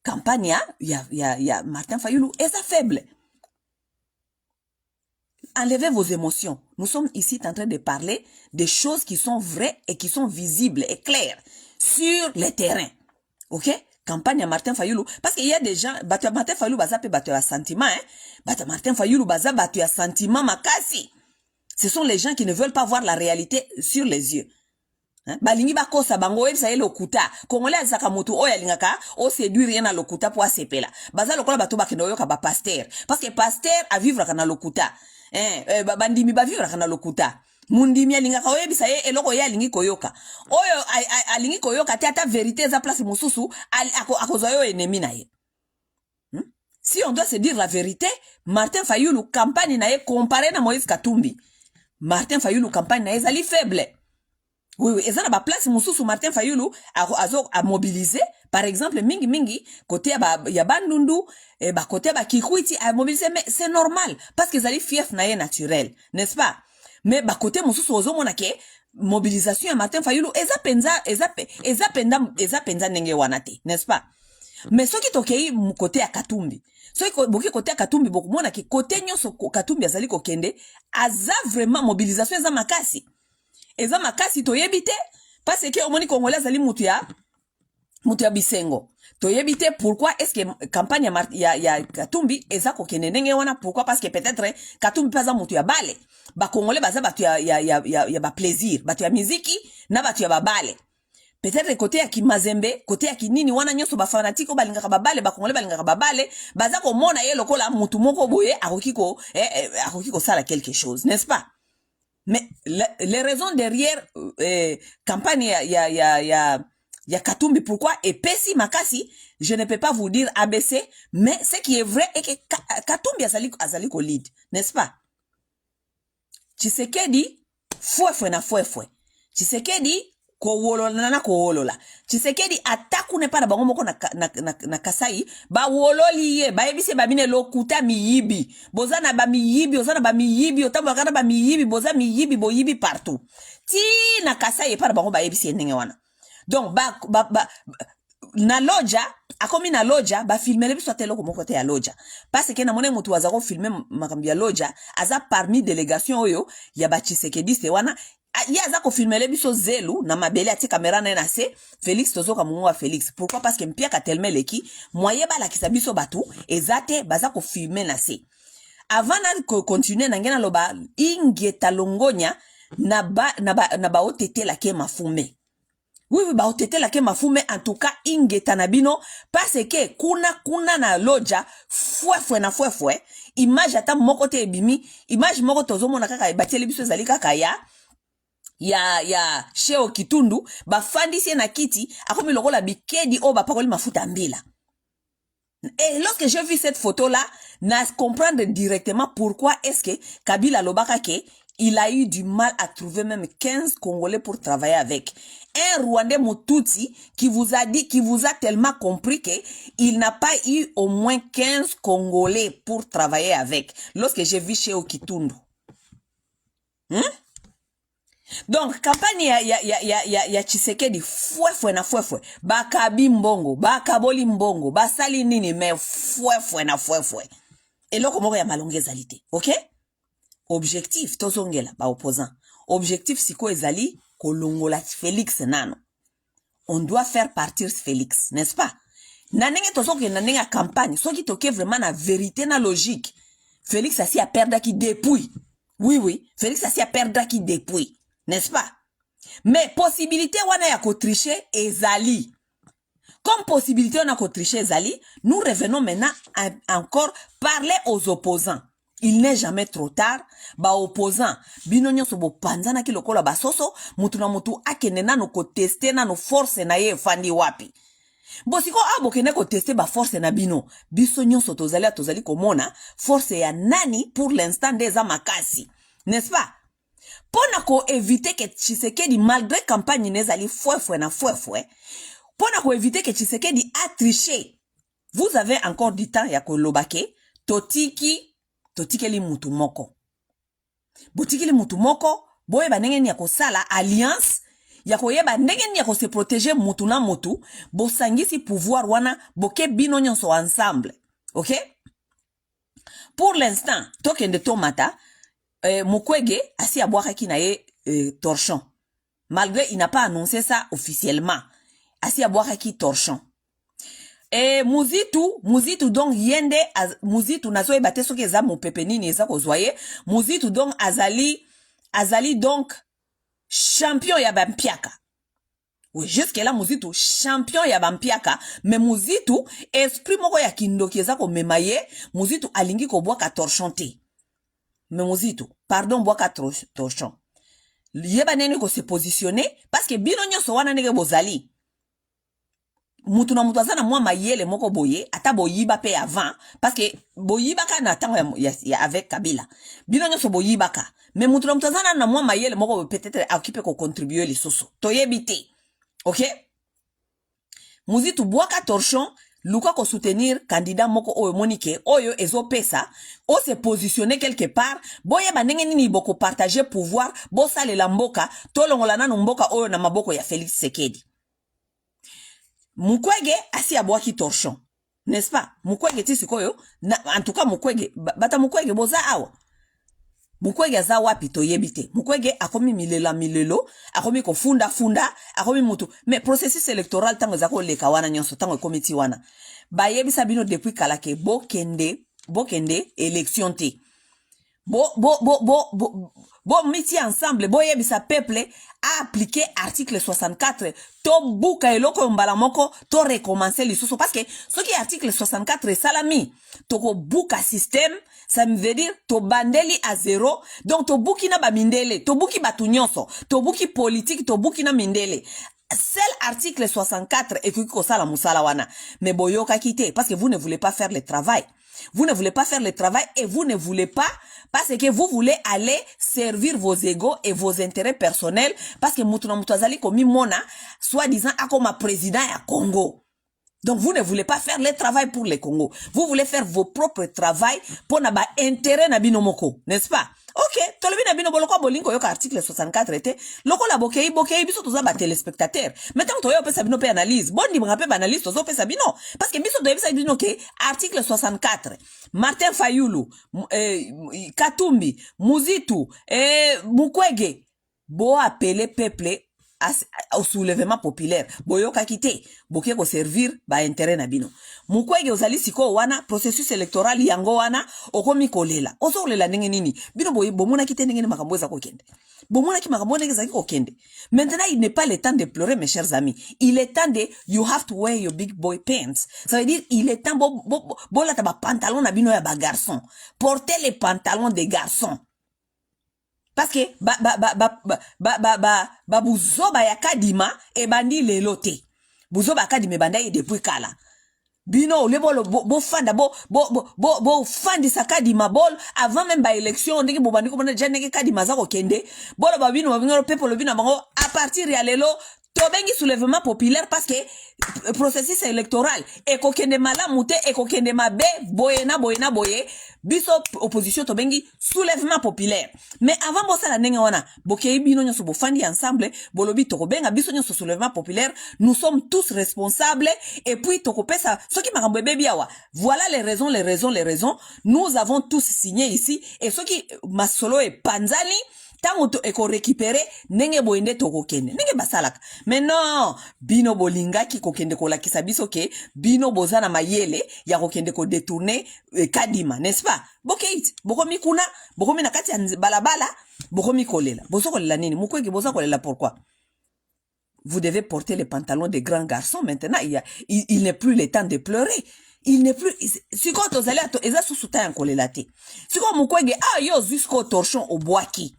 Campagne ya Martin Fayulu est faible. Enlevez vos émotions. Nous sommes ici en train de parler des choses qui sont vraies et qui sont visibles et claires sur le terrain. OK? Campagne à Martin Fayulu. Parce qu'il y a des gens, Martin Fayulu baza pe batu ya sentiment, hein? Martin Fayulu baza batu ya sentiment makasi. Ce sont les gens qui ne veulent pas voir la réalité sur les yeux. Balingi bakosa bango ebisa ye lokuta Congolais azaka moto oya lingaka o séduire rien na lokuta po asepela baza lokola bato bakendo yoka ba pasteur parce que pasteur a vivre kana lokuta bandimi ba vivre kana lokuta mundimi alingaka oyebisa ye eloko ye alingi koyoka oyo alingi koyoka te ata vérité za place mususu akozwa yo ennemi na ye. Si on doit se dire la vérité, Martin Fayulu campagne na ye comparé na Moïse Katumbi, Martin Fayulu campagne na ye zali faible. Oui, et ça n'a pas place mususu Martin Fayulu a mobilisé par exemple mingi côté ya Bandundu et côté Kikwiti a mobilisé mais c'est normal parce que zali fief na ye naturel, n'est-ce pas? Mais côté mususu ozomona ke mobilisation ya Martin Fayulu eza penza ndenge wana te, n'est-ce pas? Mais soki tokei côté ya Katumbi soki boki côté ya Katumbi bokumona ke côté nyonso Katumbi azali kokende aza vraiment mobilisation eza makasi. Eza makasi toyebite parce que omoni Congolais ali mutu ya bisengo toyebite pourquoi est-ce que campagne ya Katumbi eza kokende ndenge wana pourquoi parce que peut-être Katumbi paza mutu ya bale ba Congolais baza batu ya ba plaisir batu ya muziki na batu ya babale peut-être côté ya Kimazembe côté ya kinini wana nyonso ba fanatiko balingaka babale ba Congolais balingaka babale baza ko mona ye lokola mutu moko boye akoki ko sala quelque chose, n'est-ce pas? Mais les raisons derrière campagne ya Katumbi pourquoi et Pessi Makasi, je ne peux pas vous dire ABC, mais ce qui est vrai est que Katumbi azali ko lead, n'est-ce pas? Tshisekedi fouefoué na fouefoué. Tshisekedi ko wolola. Tshisekedi ataku ne pa na bango moko na Kasai ba wololi ye ba ebise ba mine lokuta miyibi bozana ba miyibi ozana ba miyibi otambaka ba miyibi boza miyibi boyibi partout ti na Kasai pa na bango ba ebise ndenge wana donc na loja akomi na loja ba filmer biso teloko moko te ya loja parce que na mone mutu wazako filmer makambi ya loja aza parmi délégation oyo ya ba Tshisekedi se wana ya za ko filmer biso zelu na mabele ati caméra na se Félix tozoka mungu wa Félix pourquoi parce que mpia ka tellement leki moye bala kisa biso batu ezate baza ko filmer na se avant na continuer na ngena loba ingeta longonya na ba otete la ke mafume Oui, ba otete la ke mafu, mais en tout cas, ingeta na bino, parce que kuna na loja, fwe na fwe, image ata moko te ebimi, image moko tozo mona kaka, batele biso ezali kaka ya Sheo Kitundu, ba fandisi na kiti, akomi lokola bikedi o ba pakoli mafuta mbila. Et lorsque j'ai vu cette photo-là, n'a comprendre directement pourquoi est-ce que Kabila Lobakake, il a eu du mal à trouver même 15 Congolais pour travailler avec. Un Rwandais Moutouti qui vous a dit, qui vous a tellement compris que il n'a pas eu au moins 15 Congolais pour travailler avec. Lorsque j'ai vu chez Okitundu. Donc, campagne ya Tshisekedi, fwe na fwe. Bakabi mbongo, bakaboli mbongo, basali nini, mais fwe na fwe. Et là, comment ya malongezalité, ok? Objectif, tozongela, ba opposant. Objectif, siko ezali, kolongola Félix nano. On doit faire partir Félix, n'est-ce pas? Nanenge tozoke nanenge campagne, so qui toke vraiment na vérité na logique. Félix assi a perdre qui depuis. Oui, Félix assi a perdre qui depuis. N'est-ce pas? Mais possibilité wana ya tricher ezali. Comme possibilité on a tricher ezali, nous revenons maintenant à encore parler aux opposants. Il n'est jamais trop tard. Ba opposant, bino nyonso bo panzana ki lokola basoso, mutu na mutu akene na no ko tester na no force na ye fandi wapi. Bosiko abo kene ko tester ba force na bino. Biso nyonso tozali komona force ya nani pour l'instant des amakasi. N'est-ce pas? Pona ko éviter que Tshisekedi malgré campagne nezali fwe na fwe. Pona ko éviter que Tshisekedi a triché. Vous avez encore du temps ya ko lobake totikeli mutu moko. Botikeli mutu moko, boye ba ndenge ni ya ko sala alliance, ya ko yeba ndenge ni ya ko se protéger mutu na mutu, bo sangisi pouvoir wana, boke bino nyonso ensemble. OK? Pour l'instant, tokende tomata, Mukwege asi abwakaki na ye torchon. Malgré il n'a pas annoncé ça officiellement. Asi abwakaki torchon. Et Muzitu donc yende Muzitu nazo ebate soki eza mopepe nini eza kozwaye. Muzitu donc azali donc champion ya bampiaka. Oui, jusque là Muzitu champion ya bampiaka, mais Muzitu esprit moko ya kindoki eza ko memaye, Muzitu alingi ko bwaka torchon te. Mais Muzitu, pardon bwaka torchon. Yeba nene ko se positionner parce que bino nyonso wana nege bozali. Mutu na mutu azana mwa mayele moko boye, ata boyiba pe avant, parce que boyiba ka na tango ya avec Kabila. Bino nyonso boyiba ka. Mais mutu na mutu azana na mwa mayele moko peut-être occupé ko contribuer les soso. Toyebite. OK? Muzitu bwaka torchon, luka ko soutenir candidat moko oyo monike, oyo ezo pesa, o se positionner quelque part, boye ba ndenge nini boko partager pouvoir, bo sale la mboka, tolongola nanu mboka oyo na maboko ya Félix Tshisekedi. Mukwege asi abwaki torchon. N'est-ce pas? Mukwege tisikoyo, en tout cas Mukwege, bata Mukwege boza awa. Mukwege za wapi toyebite. Mukwege akomi milelo, akomi ko funda, akomi mutu. Mais processus électoral tango zako leka wana nyonso, tango komiti wana. Bayebi sabino depuis kalake, bokende élection te. Bo miti ensemble, bo yebi sa peuple a appliqué article 64. To buka eloko mbala moko, to recommencer lisusu. Parce que ce qui est article 64 salami, to ko buka système, ça me veut dire to bandeli à zéro. Donc to buki na ba mindele, to buki batu nyonso, to buki politique, to buki na mindele. Seul article 64 et que ça la musala wana. Mais boyoka kite, parce que vous ne voulez pas faire le travail. Vous ne voulez pas faire le travail et vous ne voulez pas parce que vous voulez aller servir vos égos et vos intérêts personnels parce que Moutouna Moutouazali komi mona soi-disant a comme président à Congo. Donc vous ne voulez pas faire le travail pour le Congo. Vous voulez faire vos propres travail pour n'aba intérêt na binomoko, n'est-ce pas? OK, tolobi na bino boloko bolingo yoka article 64 était loko la bokei biso toza ba téléspectateur. Maintenant to yo pesa bino pe analyse. Bondi mra pe analyse tozo pesa bino parce que biso to yebisa bino ke article 64 Martin Fayulu, Katumbi, Muzitu, Mukwege bo appeler peuple au soulèvement populaire boyoka kite boke ko servir ba intérêt na bino mukwege ozali siko wana processus électoral yango wana okomi kolela ozolela ndenge nini bino bomona kite ndenge ni makambo eza kokende bomona ki makambo ndenge ezaki kokende maintenant il n'est pas le temps de pleurer mes chers amis il est temps de you have to wear your big boy pants ça veut dire il est temps bolata ba pantalon na bino ya ba garçon portez les pantalons des garçons parce que buzoba ya kadima e bandi lelo te buzoba kadima e banda depuis kala bino le bo fanda bo fandi sa kadima bol avant même ba élection ndenge bo bandi ko bana janeke kadima za ko kende bolo ba bino people bino bango à partir ya lelo tobengi soulèvement populaire parce que processus électoral et kokende malamu te et kokende mabe boye biso opposition tobengi soulèvement populaire mais avant bosa la ndenge wana bokei bino nyoso bofandi ensemble bolobi tokobenga biso nyoso soulèvement populaire nous sommes tous responsables et puis tokopesa soki makambo bebi awa voilà les raisons nous avons tous signé ici et soki masolo e panzali tango to eko récupérer nenge boende tokokende nenge basalaka mais non bino bolingaki kokende kolakisa biso ke bino bozana mayele ya kokende ko détourner kadima n'est-ce pas bokeit bokomi kuna bokomi na kati ya balabala bokomi kolela bosokolela nini mukwege bosokolela pourquoi vous devez porter les pantalons des grands garçons maintenant il n'est plus le temps de pleurer il n'est plus siko tozali eza susuta ya kolela te siko mukwege yo jusqu'au torchon au boaki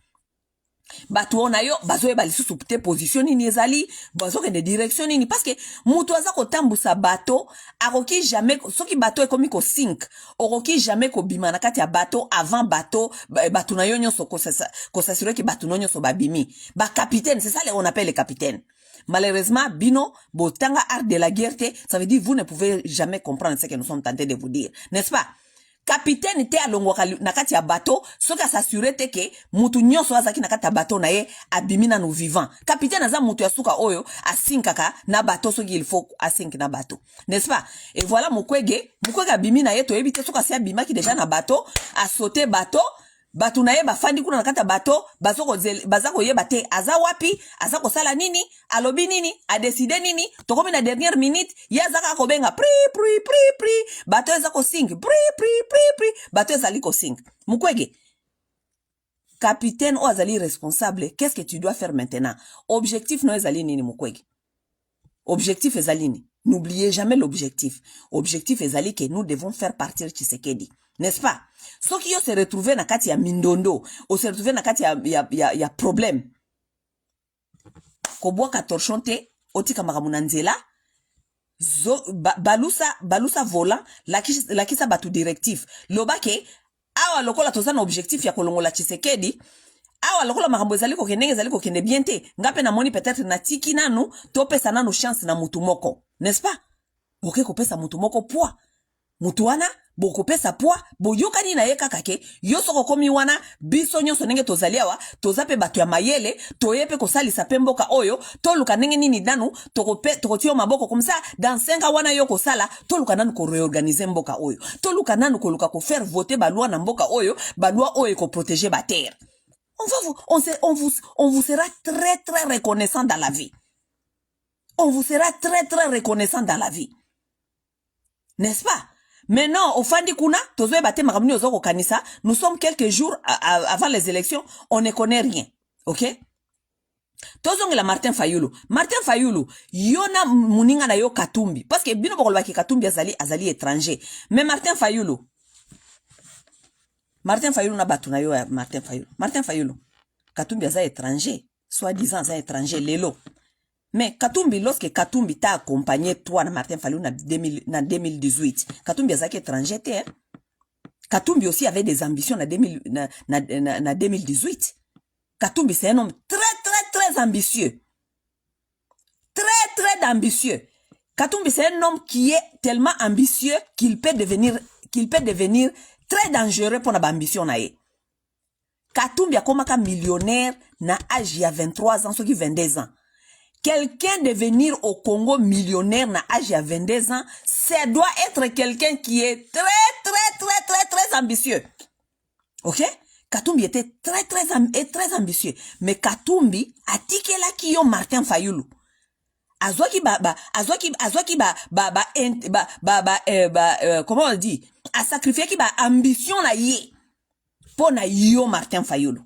batu ona yo bazoye balisusu te position nini ezali bazoke de direction nini parce que mutu aza kotambusa bato akoki jamais soki bato ekomi ko sink okoki jamais ko bima na kati ya bato avant bato batu na yo nyonso ko s'assurer que batu nyonso babimi ba capitaine c'est ça on appelle les capitaines malheureusement bino botanga art de la guerre ça veut dire vous ne pouvez jamais comprendre ce que nous sommes tentés de vous dire n'est-ce pas capitaine te alongwaka na kati ya bateau soki s'assurer te ke mutu nyonso azaki na kati ya bateau na ye abimi na nous vivant capitaine aza mutu ya suka oyo asinkaka na bateau soki il faut asink na bateau n'est-ce pas et voilà mukwege abimi na ye toyebi te soki asi abimaki déjà na bateau asote bateau batu na ye bafandi kuna na kati ya bateau baza koyeba te aza wapi aza kosala nini alobi nini adeside nini tokomi na dernière minute ye azaka kobenga pri bateau eza kosing pri bateau ezali kosing mukwege capitaine o azali responsable qu'est-ce que tu dois faire maintenant objectif no ezali nini mukwege objectif ezali nini n'oubliez jamais l'objectif ezali que nous devons faire partir Tshisekedi n'est-ce pas soki yo se retrouver na kati ya mindondo o se retrouver na kati ya problème ko boka torchon te otika makamuna nzela balusa volant lakisa batu directif lobake awa lokola tozana objectif ya kolongola Tshisekedi awa lokola makambo ezali kokende bien te ngape na moni peut-être na tiki nanu topesa nanu chance na mutu moko n'est-ce pas boke kopesa mutu moko poids mutu wana bokopesa poids boyokani na ye kaka ke yo soko komi wana biso nyonso ndenge tozali awa toza pe bato ya mayele toyepe kosalisa pe mboka oyo toluka ndenge nini nanu tokotia maboko comme ça dans 5 ans wana yo kosala toluka nanu ko réorganiser mboka oyo toluka nanu koluka ko faire voter baloi na mboka oyo baloi oyo ko protéger ba terre on vous sera très très reconnaissant dans la vie on vous sera très très reconnaissant dans la vie n'est-ce pas maintenant au fandi kuna tozoe bate makamuni ozoko kanisa nous sommes quelques jours avant les élections on ne connaît rien OK tozongela Martin Fayulu yona muninga na yo Katumbi parce que bino bokolo baki Katumbi azali étranger mais Martin Fayulu na batu na yo Martin Fayulu Katumbi aza étranger soi-disant aza étranger lelo mais Katumbi, lorsque Katumbi t'a accompagné, toi, na Martin Fayulu, na 2018, Katumbi azaki étranger, hein? Katumbi aussi avait des ambitions na 2018. Katumbi, c'est un homme très, très, très ambitieux. Très, très ambitieux. Katumbi, c'est un homme qui est tellement ambitieux qu'il peut devenir très dangereux pour la ambition na ye. Katumbi a comme un millionnaire na âge il y a 23 ans, ceux qui 22 ans. Quelqu'un devenir au Congo millionnaire na âge à 22 ans, ça doit être quelqu'un qui est très, très, très, très, très ambitieux. OK? Katumbi était très ambitieux. Mais Katumbi a tiqué là qui yo Martin Fayulu. Comment on dit? A sacrifié qui ambition na yé. Pour na yo Martin Fayulu.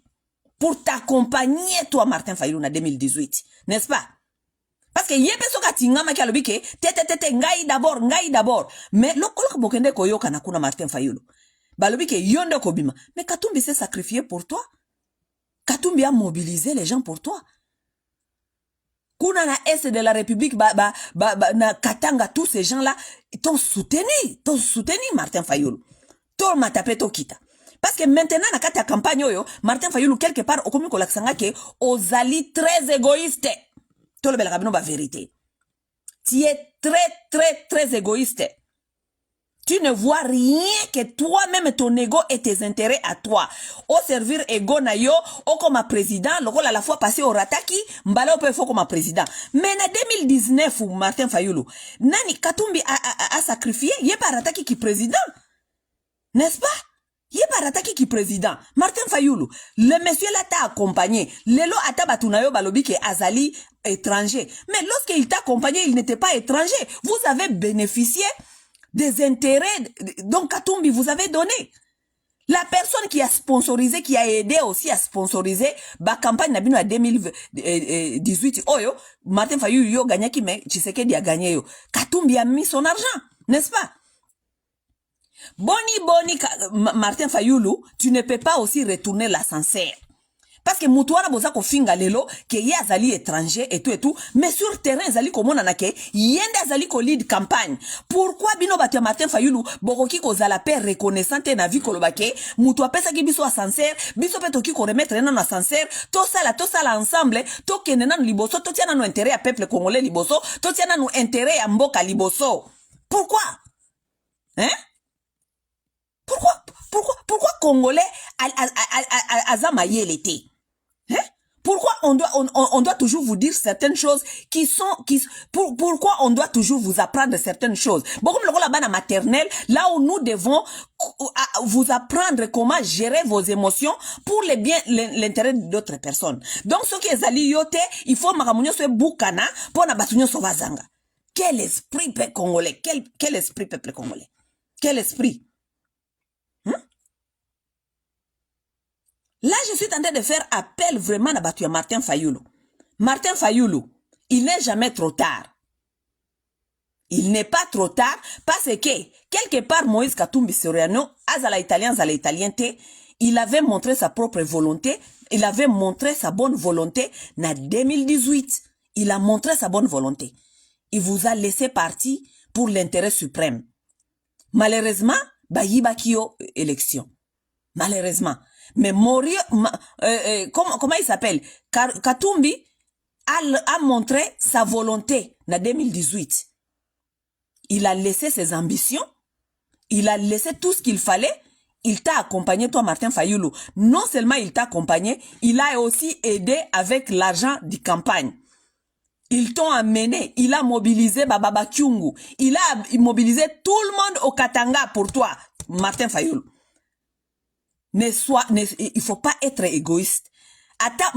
Pour t'accompagner toi Martin Fayulu en 2018. N'est-ce pas? Parce que yé peso katinga maki alobike ngai d'abord. Mais lokolok bokende koyo kanakuna Martin Fayulu. Balobike yonde kobima. Mais Katumbi s'est sacrifié pour toi. Katumbi a mobilisé les gens pour toi. Kuna na Est de la République, na Katanga, tous ces gens-là, t'ont soutenu Martin Fayulu. T'ont matapé to kita. Parce que maintenant, na kata campagne yo, Martin Fayulu, quelque part, au commun kolaksanga ke, ozali très égoïste. Tout le bel rabino ba vérité. Tu es très égoïste. Tu ne vois rien que toi-même, ton ego et tes intérêts à toi. Au servir ego na yo, au comme président, le à la fois passé au rataki, mbala au faut comme président. Mais en 2019, Martin Fayulu, nani Katumbi a sacrifié, yé pas rataki qui président. N'est-ce pas? Yé pas rataki qui président. Martin Fayulu, le monsieur là t'a accompagné. Lelo ata batunayo balobi ke azali étranger. Mais lorsqu'il t'a accompagné, il n'était pas étranger. Vous avez bénéficié des intérêts dont Katumbi vous avez donné. La personne qui a sponsorisé, qui a aidé aussi à sponsoriser la campagne Nabino à 2018, oyo, Martin Fayulu yo gagné qui mais Tshisekedi a gagné yo. Katumbi a mis son argent, n'est-ce pas? Boni, Martin Fayulu, tu ne peux pas aussi retourner l'ascenseur. Parce que Moutouana boza ko finga lelo, que y a zali étranger et tout, mais sur terrain zali komona nake, yenda zali ko lead campagne. Pourquoi bino batia Martin Fayulu, boroki ko zala paix reconnaissante na vie kolobake, Moutoua pesa ki biso ascenseur, biso petoki ko remettre nan ascenseur, to sala ensemble, to kene nan liboso, to tia nan intérêt à peuple congolais liboso, to tia nan intérêt à mboka liboso. Pourquoi? Hein? Pourquoi Congolais azamaye l'été? Hein? Pourquoi on doit toujours vous dire certaines choses pourquoi on doit toujours vous apprendre certaines choses? Bon, comme le là-bas maternelle, là où nous devons vous apprendre comment gérer vos émotions pour le bien, l'intérêt d'autres personnes. Donc, ce qui est ali yote, il faut maramunyo se boukana pour na batunyo sovazanga. Quel esprit peuple congolais? Quel esprit peuple congolais? Quel esprit? Là, je suis en train de faire appel vraiment à Martin Fayulu. Martin Fayulu, il n'est jamais trop tard. Il n'est pas trop tard parce que, quelque part, Moïse Katumbi Soriano, azala italien, il avait montré sa propre volonté, il avait montré sa bonne volonté en 2018. Il a montré sa bonne volonté. Il vous a laissé partir pour l'intérêt suprême. Malheureusement, bayiba kio élection. Malheureusement. Mais Morio, comment il s'appelle? Katumbi a montré sa volonté en 2018. Il a laissé ses ambitions. Il a laissé tout ce qu'il fallait. Il t'a accompagné, toi, Martin Fayulu. Non seulement il t'a accompagné, il a aussi aidé avec l'argent de campagne. Ils t'ont amené, il a mobilisé Baba Kyungu. Il a mobilisé tout le monde au Katanga pour toi, Martin Fayulu. Il faut pas être égoïste. Ata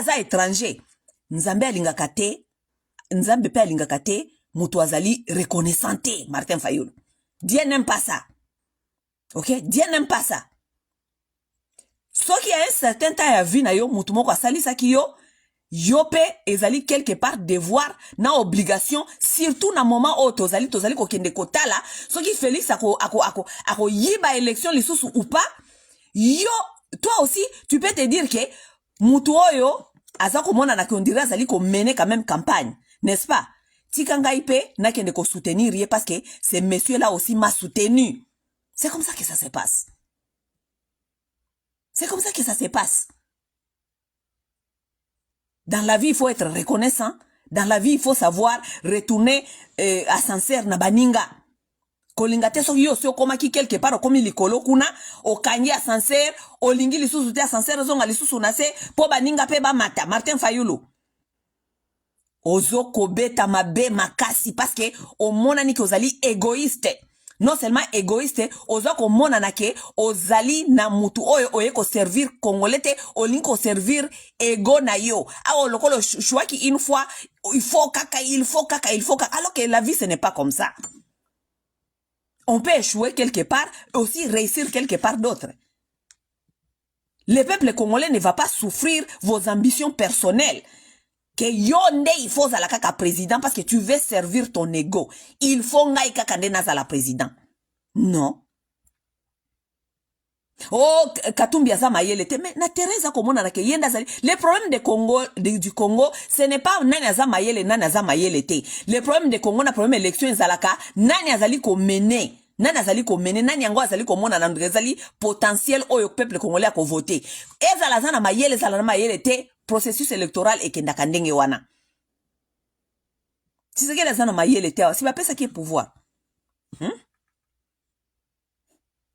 za étranger. Nzambe alingaka te, Nzambe pe alingaka te, mutu azali reconnaissante, Martin Fayulu. Dieu n'aime pas ça. Ok? Dieu n'aime pas ça. Ce qui a un certain temps à vie na yo, mutu moko asali saki yo, yope ezali quelque part devoir na obligation, surtout na moment où tozali ko kende kotala, ce qui Félix ako yiba élection lisusu ou pas, yo, toi aussi, tu peux te dire que mutu oyo, azako mona na kondira azali ko mener quand même campagne, n'est-ce pas? Tikanga ipe na kende ko soutenir ye parce que ce monsieur là aussi m'a soutenu. C'est comme ça que ça se passe. C'est comme ça que ça se passe. Dans la vie, il faut être reconnaissant. Dans la vie, il faut savoir retourner à sincère na baninga. Kolinga te so yo koma ki quelque part komi likolo kuna o kanyi à sincère o lingi lisusu te à sincère zonga lisusu na se po baninga pe ba mata Martin Fayulu. Ozo kobeta mabe makasi parce que o monani kozali égoïste. non seulement égoïste oza komona na ke ozali na mutu oyo oye ko servir congolais te olingi ko servir ego na yo awo lokolo chouaki une fois il faut kaka alors que la vie ce n'est pas comme ça. On peut échouer quelque part et aussi réussir quelque part d'autre. Le peuple congolais ne va pas souffrir vos ambitions personnelles. Que yonde il faut la kaka président parce que tu veux servir ton ego. Il faut ngai kaka nde nazala président. Non. Oh, Katumbi aza mayele te. Mais na Teresa komona na ke yenda zali. Le problème du Congo, ce n'est pas nani aza mayele, nani aza mayele te. Le problème du Congo na problème élection ezalaka, nani azali ko mener. Nani azali ko mener, nani yango azali ko mona na ndrezali potentiel oyo peuple congolais ko voter. Ezala zana mayele, ezala na mayele te. Processus électoral ekendaka ndenge wana. Si c'est que zana mayele te, si ba pesa ki pouvoir.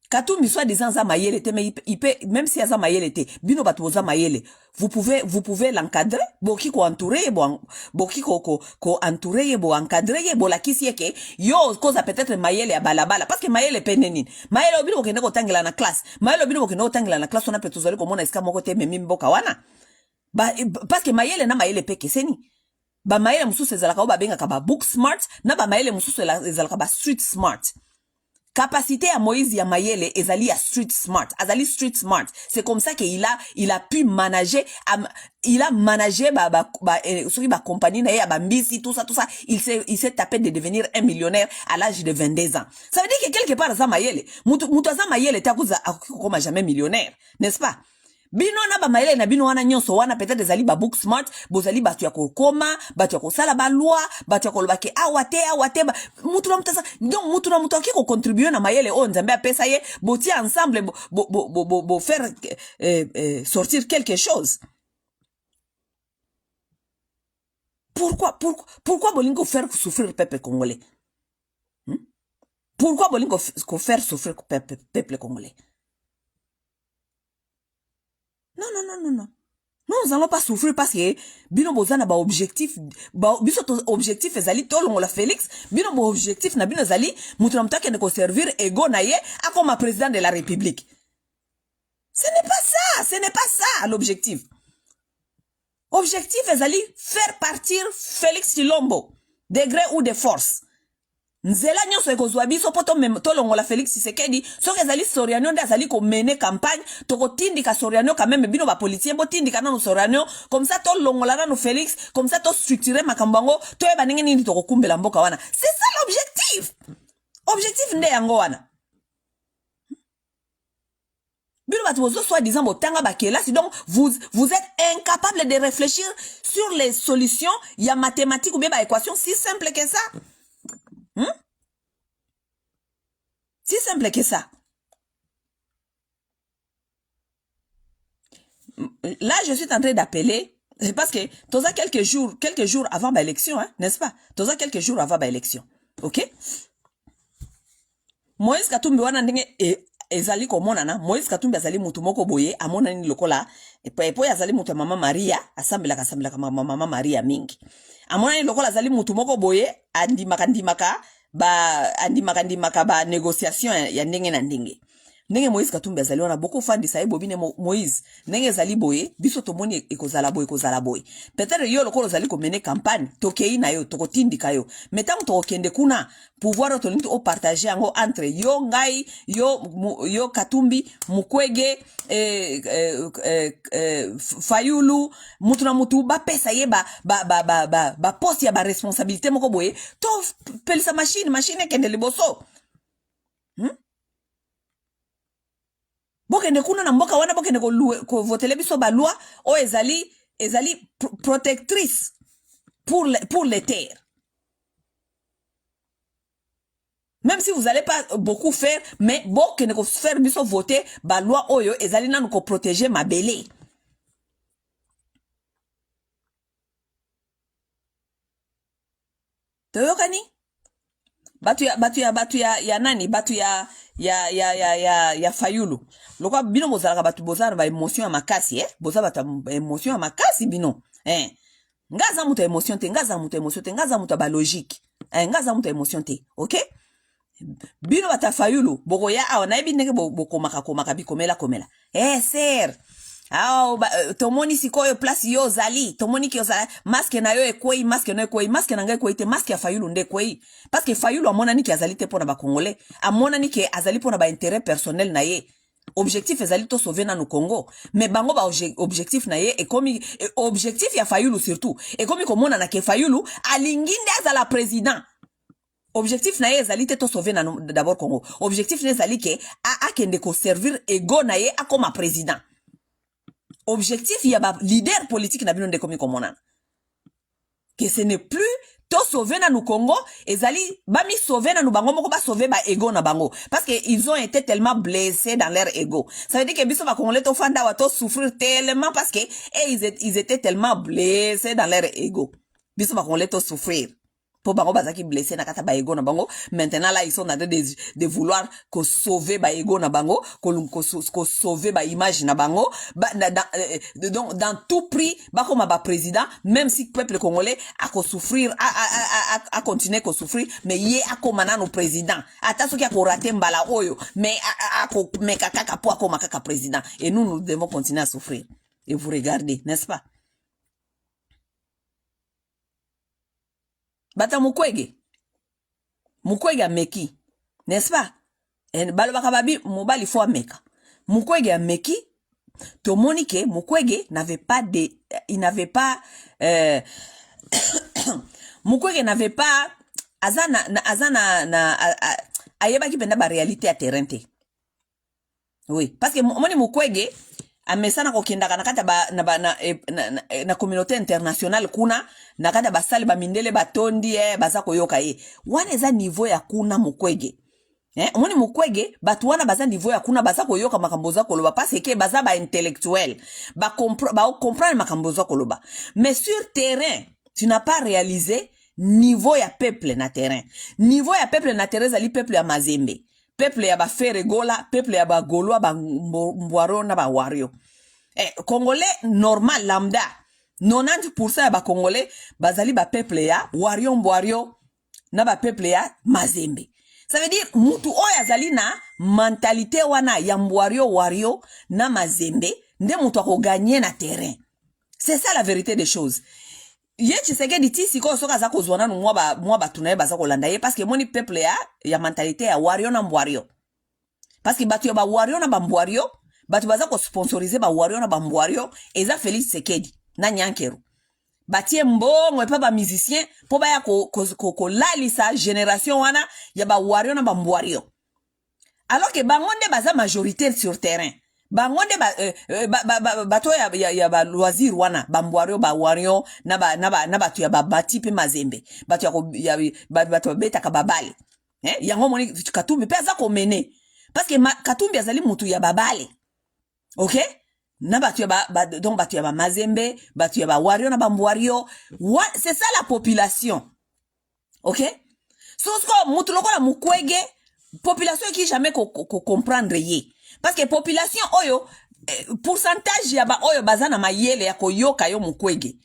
Katumbi soit disant za mayele te, mais il peut, même si aza mayele te, bino batu za mayele, vous pouvez l'encadrer, boki ko entourer, boki ko entourer, bo encadrer, bo la kisi yeke, yo cause peut-être mayele ya balabala, parce que mayele penenin, mayele obino kende ko tangela na classe, mayele obino kende ko tangela na classe, on a peut tozali ko mona iska moko te memi mboka wana. Parce que mayele na mayele peke seni. Ba mayele mususu ezalaka ba benga ka ba book smart, na ba mayele mususu ezalaka ba street smart. Capacité à Moïse ya mayele ezali à street smart. Azali street smart. C'est comme ça qu'il a pu manager, il a managé ba compagnie na ya ba mbisi, tout ça. Il s'est tapé de devenir un millionnaire à l'âge de 22 ans. Ça veut dire que quelque part, za mayele, mutu za mayele takuza akukoma jamais millionnaire. N'est-ce pas? Bino na ba mayele na bino wana nyonso wana peut-être ezali ba book smart, bozali batu ya kokoma, batu ya kosala ba loi, batu ya kolobake awate mutu na mutasa. Donc mutu na mutu akiko contribuer na mayele o nzambe apesa ye, boti ensemble bo faire sortir quelque chose. Pourquoi bolingo faire souffrir le peuple congolais? Pourquoi bolingo faire souffrir le peuple congolais? Non. Nous allons pas souffrir parce que bino bozana ba objectif biso objectif ezali tolongo la Félix bino bo objectif na bino ezali mutu na mutake ne ko servir ego na ye akoma président de la République. Ce n'est pas ça l'objectif. Objectif ezali faire partir Félix Tshilombo de gré ou de force. Nzela nyonso ekozwa biso poto tolongola Félix Tshisekedi soki ezali Soriano nde azali ko mener campagne toko tindika Soriano quand même bino ba politicien bo tindika nanu Soriano comme ça tolongola nanu Félix comme ça to structurer makambango to yeba ndenge nini toko kumbela mboka wana. C'est ça l'objectif. Objectif nde yango wana. Bino batu bozo soi-disant botanga bakela si donc vous êtes incapable de réfléchir sur les solutions ya mathématiques ou bien ba équation si simple que ça. Si simple que ça. Là, je suis en train d'appeler, parce que toza quelques jours avant l'élection, hein, n'est-ce pas? Toza quelques jours avant l'élection. OK? Moïse Katumbi wana ndenge ezali komona na Moïse Katumbi azali mutu moko boye amona ni lokola epo azali mutu mama Maria asambelaka mama Maria mingi. Amona ni lokola azali mutu moko boye andimaka ba négociation ya ndenge na ndenge. Ndenge Moïse Katumbi azali wana beaucoup fan de ça bobine Moïse ndenge zali boye biso tomoni ekozala boye. Peut-être yo lokolo zali ko mener campagne tokei na yo tokotindika yo. Metango tokende kuna pouvoir to linto partager yango entre yo ngai yo Katumbi Mukwege Fayulu mutu na mutu ba pesa ye ba poste ya ba responsabilité moko boye to pelisa machine kende liboso. Bokende kuna na mboka wana bokende ko votele biso ba loi o ezali protectrice pour les terres. Même si vous allez pas beaucoup faire, mais bokende ko faire biso voter ba loi oyo ezali nanu ko protéger mabele. Toyokani? Batu ya nani? Batu ya Fayulu. Lokwa bino bozalaka batu bozala ba émotion ya makasi, bozala batu émotion ya makasi bino. Ngaza muta émotion te, ngaza muta ba logique. Ngaza muta émotion te, OK? bino bata fayulu boko ya awa na ebi ndenge boko maka bikomela komela ser tomoni sikoyo place yo zali tomoni ki ozali masque na yo ekwei masque na nga ekwei te masque ya fayulu nde ekwei parce que fayulu amona niki azali te pona ba congolais amona niki azali pona ba intérêt personnel na ye objectif ezali to sauver na no Congo mais bango ba objectif na ye ekomi objectif ya fayulu surtout ekomi komona na ke fayulu alingi nde azala président objectif na ye ezali te to sauver na d'abord Congo objectif na ezali ke akende ko servir ego na ye akoma président objectif ya ba leader politique na bino nde komi komona que ce n'est plus to sauver na no Congo ezali ba mi sauver na no bango moko ba sauver ba ego na bango parce que ils ont été tellement blessés dans leur ego ça veut dire que biso ba congolais to fanda wa to souffrir tellement parce que ils étaient tellement blessés dans leur ego biso ba congolais to souffrir pour bango bazaki blessé na kata ba ego na bango maintenant là ils sont en train de vouloir ko sauver ba ego na bango ko sauver ba image na bango donc dans tout prix ba comme ba président même si peuple congolais a ko souffrir a continuer ko souffrir mais yé a comme na no président ata soki a ko rater mbala oyo mais a ko meka kaka po akoma kaka président et nous devons continuer à souffrir et vous regardez n'est-ce pas bata mukwege ameki n'est-ce pas balobaka babi mobali fo ameka mukwege ameki tomoni ke mukwege il n'avait pas mukwege n'avait pas azana ayebaki penda ba réalité ya terrain te oui parce que moni mukwege amesana kokendaka na kata na communauté internationale kuna na kata basali ba mindele batondi baza koyoka ye wana eza niveau ya kuna mukwege omoni mukwege batu wana baza niveau ya kuna baza koyoka makambo za koloba parce que baza ba intellectuel ba comprendre makambo za koloba mais sur terrain tu n'as pas réalisé niveau ya peuple na terrain zali peuple ya Mazembe peuple ya ba Feregola peuple ya ba Gaulois ba Mbwaro na ba Wario congolais normal lambda 90% ya ba congolais bazali ba peuple ya Wario Mbwario na ba peuple ya Mazembe ça veut dire mutu oya zali na mentalité wana ya Mbwario Wario na Mazembe nde mutu ako gagner na terrain c'est ça la vérité des choses ye Tshisekedi ti siko soka za kozwana no mwa batu na ye baza kolanda ye parce que moni peuple ya mentalité ya Wario na Mbwario parce que batu ya ba Wario na ba Mbwario batu baza ko sponsoriser ba Wario na ba Mbwario eza Félix Tshisekedi na Nyankero batie mbongo epa ba musicien po ba ya ko lalisa génération wana ya ba Wario na ba Mbwario alors que bangonde baza majoritaire sur terrain bangonde bato ya ba loisir wana ba Mbwario ba Wario na batu ya ba bati pe Mazembe batu ya batu beta ka babale yango moni Katumbi pe aza ko mene parce que Katumbi azali mutu ya babale OK na batu ya donc batu ya ba Mazembe batu ya ba Wario na ba Mbwario c'est ça la population OK so mutu lokola mukwege population qui jamais ko comprendre ye parce que population oyo pourcentage ya ba oyo baza na mayele ya koyoka yo mukwege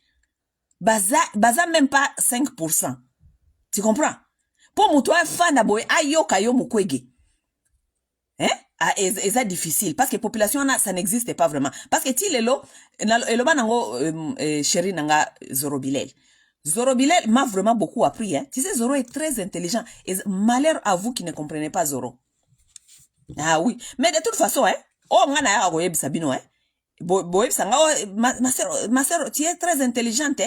baza même pas 5%. Tu comprends? Pour mutu afanda boy ayoka yo mukwege c'est difficile parce que population ça n'existe pas vraiment parce que ti lelo eloba nango chéri nanga Zoro Bilel m'a vraiment beaucoup appris tu sais Zoro est très intelligent et malheur à vous qui ne comprenez pas Zoro. Ah oui, mais de toute façon ngana ya ko yebisa bino boyebisa nga ma sœur tu es très intelligente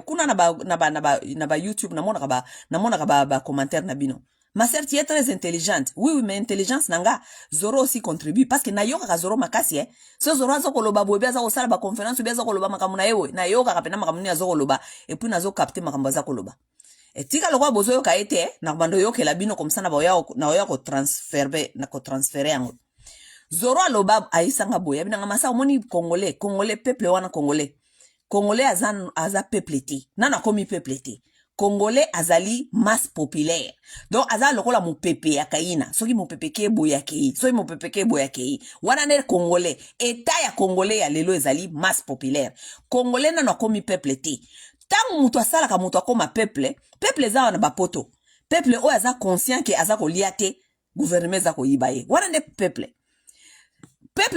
kuna na ba YouTube na mona ka ba commentaire na bino. Ma sœur tu es très intelligente. Oui mais intelligence nanga Zoro aussi contribue parce que na yoka ka Zoro makasi so Zoro azo koloba boyebe azo sala ba conférence be azo koloba makamuna yewe na yoka ka pena makamuna azo koloba et puis nazo capter makambo azo koloba tika lokwa bozo yoka ete na bando yoka la bino comme ça na oya ko transférer yango Zoro aloba aisanga boya binanga masa omoni congolais peuple wana congolais aza peuple te nana komi peuple te congolais azali masse populaire donc aza lokola mopepe ya kaina soki mopepe ke boya kei soki mopepe ke boya kei wana ne congolais état ya congolais ya lelo ezali masse populaire congolais nana komi peuple te tangu mutu asala ka mutu akoma peuple za wana bapoto peuple o aza conscient que aza ko liate gouvernement za ko yibaye wana nde peuple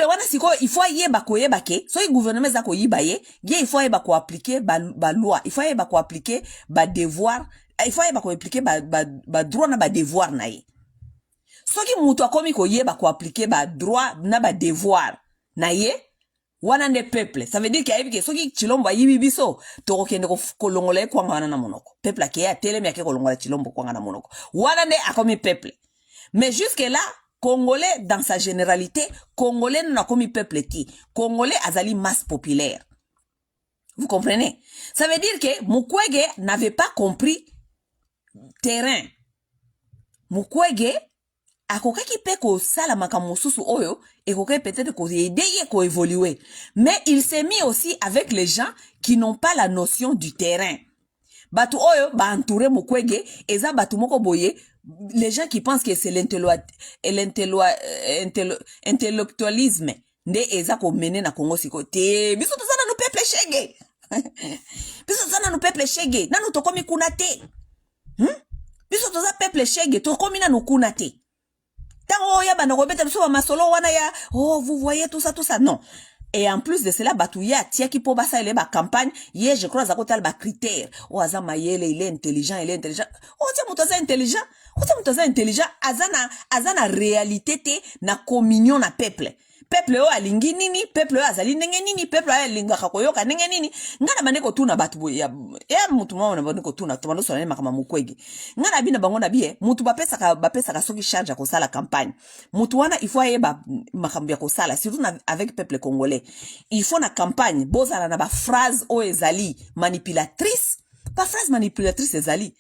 wana siko il faut yeba ko yeba ke so gouvernement za ko yibaye ye il faut yeba ko appliquer ba loi il faut yeba ko appliquer ba devoir il faut yeba ko appliquer ba droit na ba devoir na ye soki mutu akomi ko yeba ko appliquer ba droit na ba devoir na ye wana nde peuple ça veut dire que soki chilombo yibi biso to kende ko longola kwa ngana na monoko peuple ke ya telemi ake ko longola chilombo kwa ngana na monoko wana nde akomi peuple mais jusque là Congolais dans sa généralité Congolais n'a komi peuple qui Congolais azali masse populaire vous comprenez ça veut dire que Mukwege n'avait pas compris terrain Mukwege akokaki pe ko sala makamususu oyo et peut-être ko aider ko évoluer mais il s'est mis aussi avec les gens qui n'ont pas la notion du terrain batu oyo ba entouré Mukwege eza batu moko boye les gens qui pensent que c'est l'intellectualisme nde eza ko mener na Congo siko te biso tozana no peuple shege biso tozana no peuple shege nanu tokomi kuna te biso toza peuple shege tokomi na no kuna te tango ya bana robeta biso ba masolo wana ya oh vous voyez tout ça non et en plus de cela batuya tiaki po basa ele ba campagne ye je crois zako tal ba critère o azama yele il est intelligent o tia mutoza intelligent azana réalité te na communion na peuple o alingi nini peuple o azali ndenge nini peuple o alinga koyoka ndenge nini ngana bane ko tuna batu ya mutu mwa na bane ko tuna to bano sona makama Mukwege ngana bina bango na bie mutu bapesa ka soki charge ko sala campagne mutu wana il faut yeba makambo ya ko sala surtout avec peuple congolais il faut na campagne bozala na ba phrase o ezali manipulatrice ezali.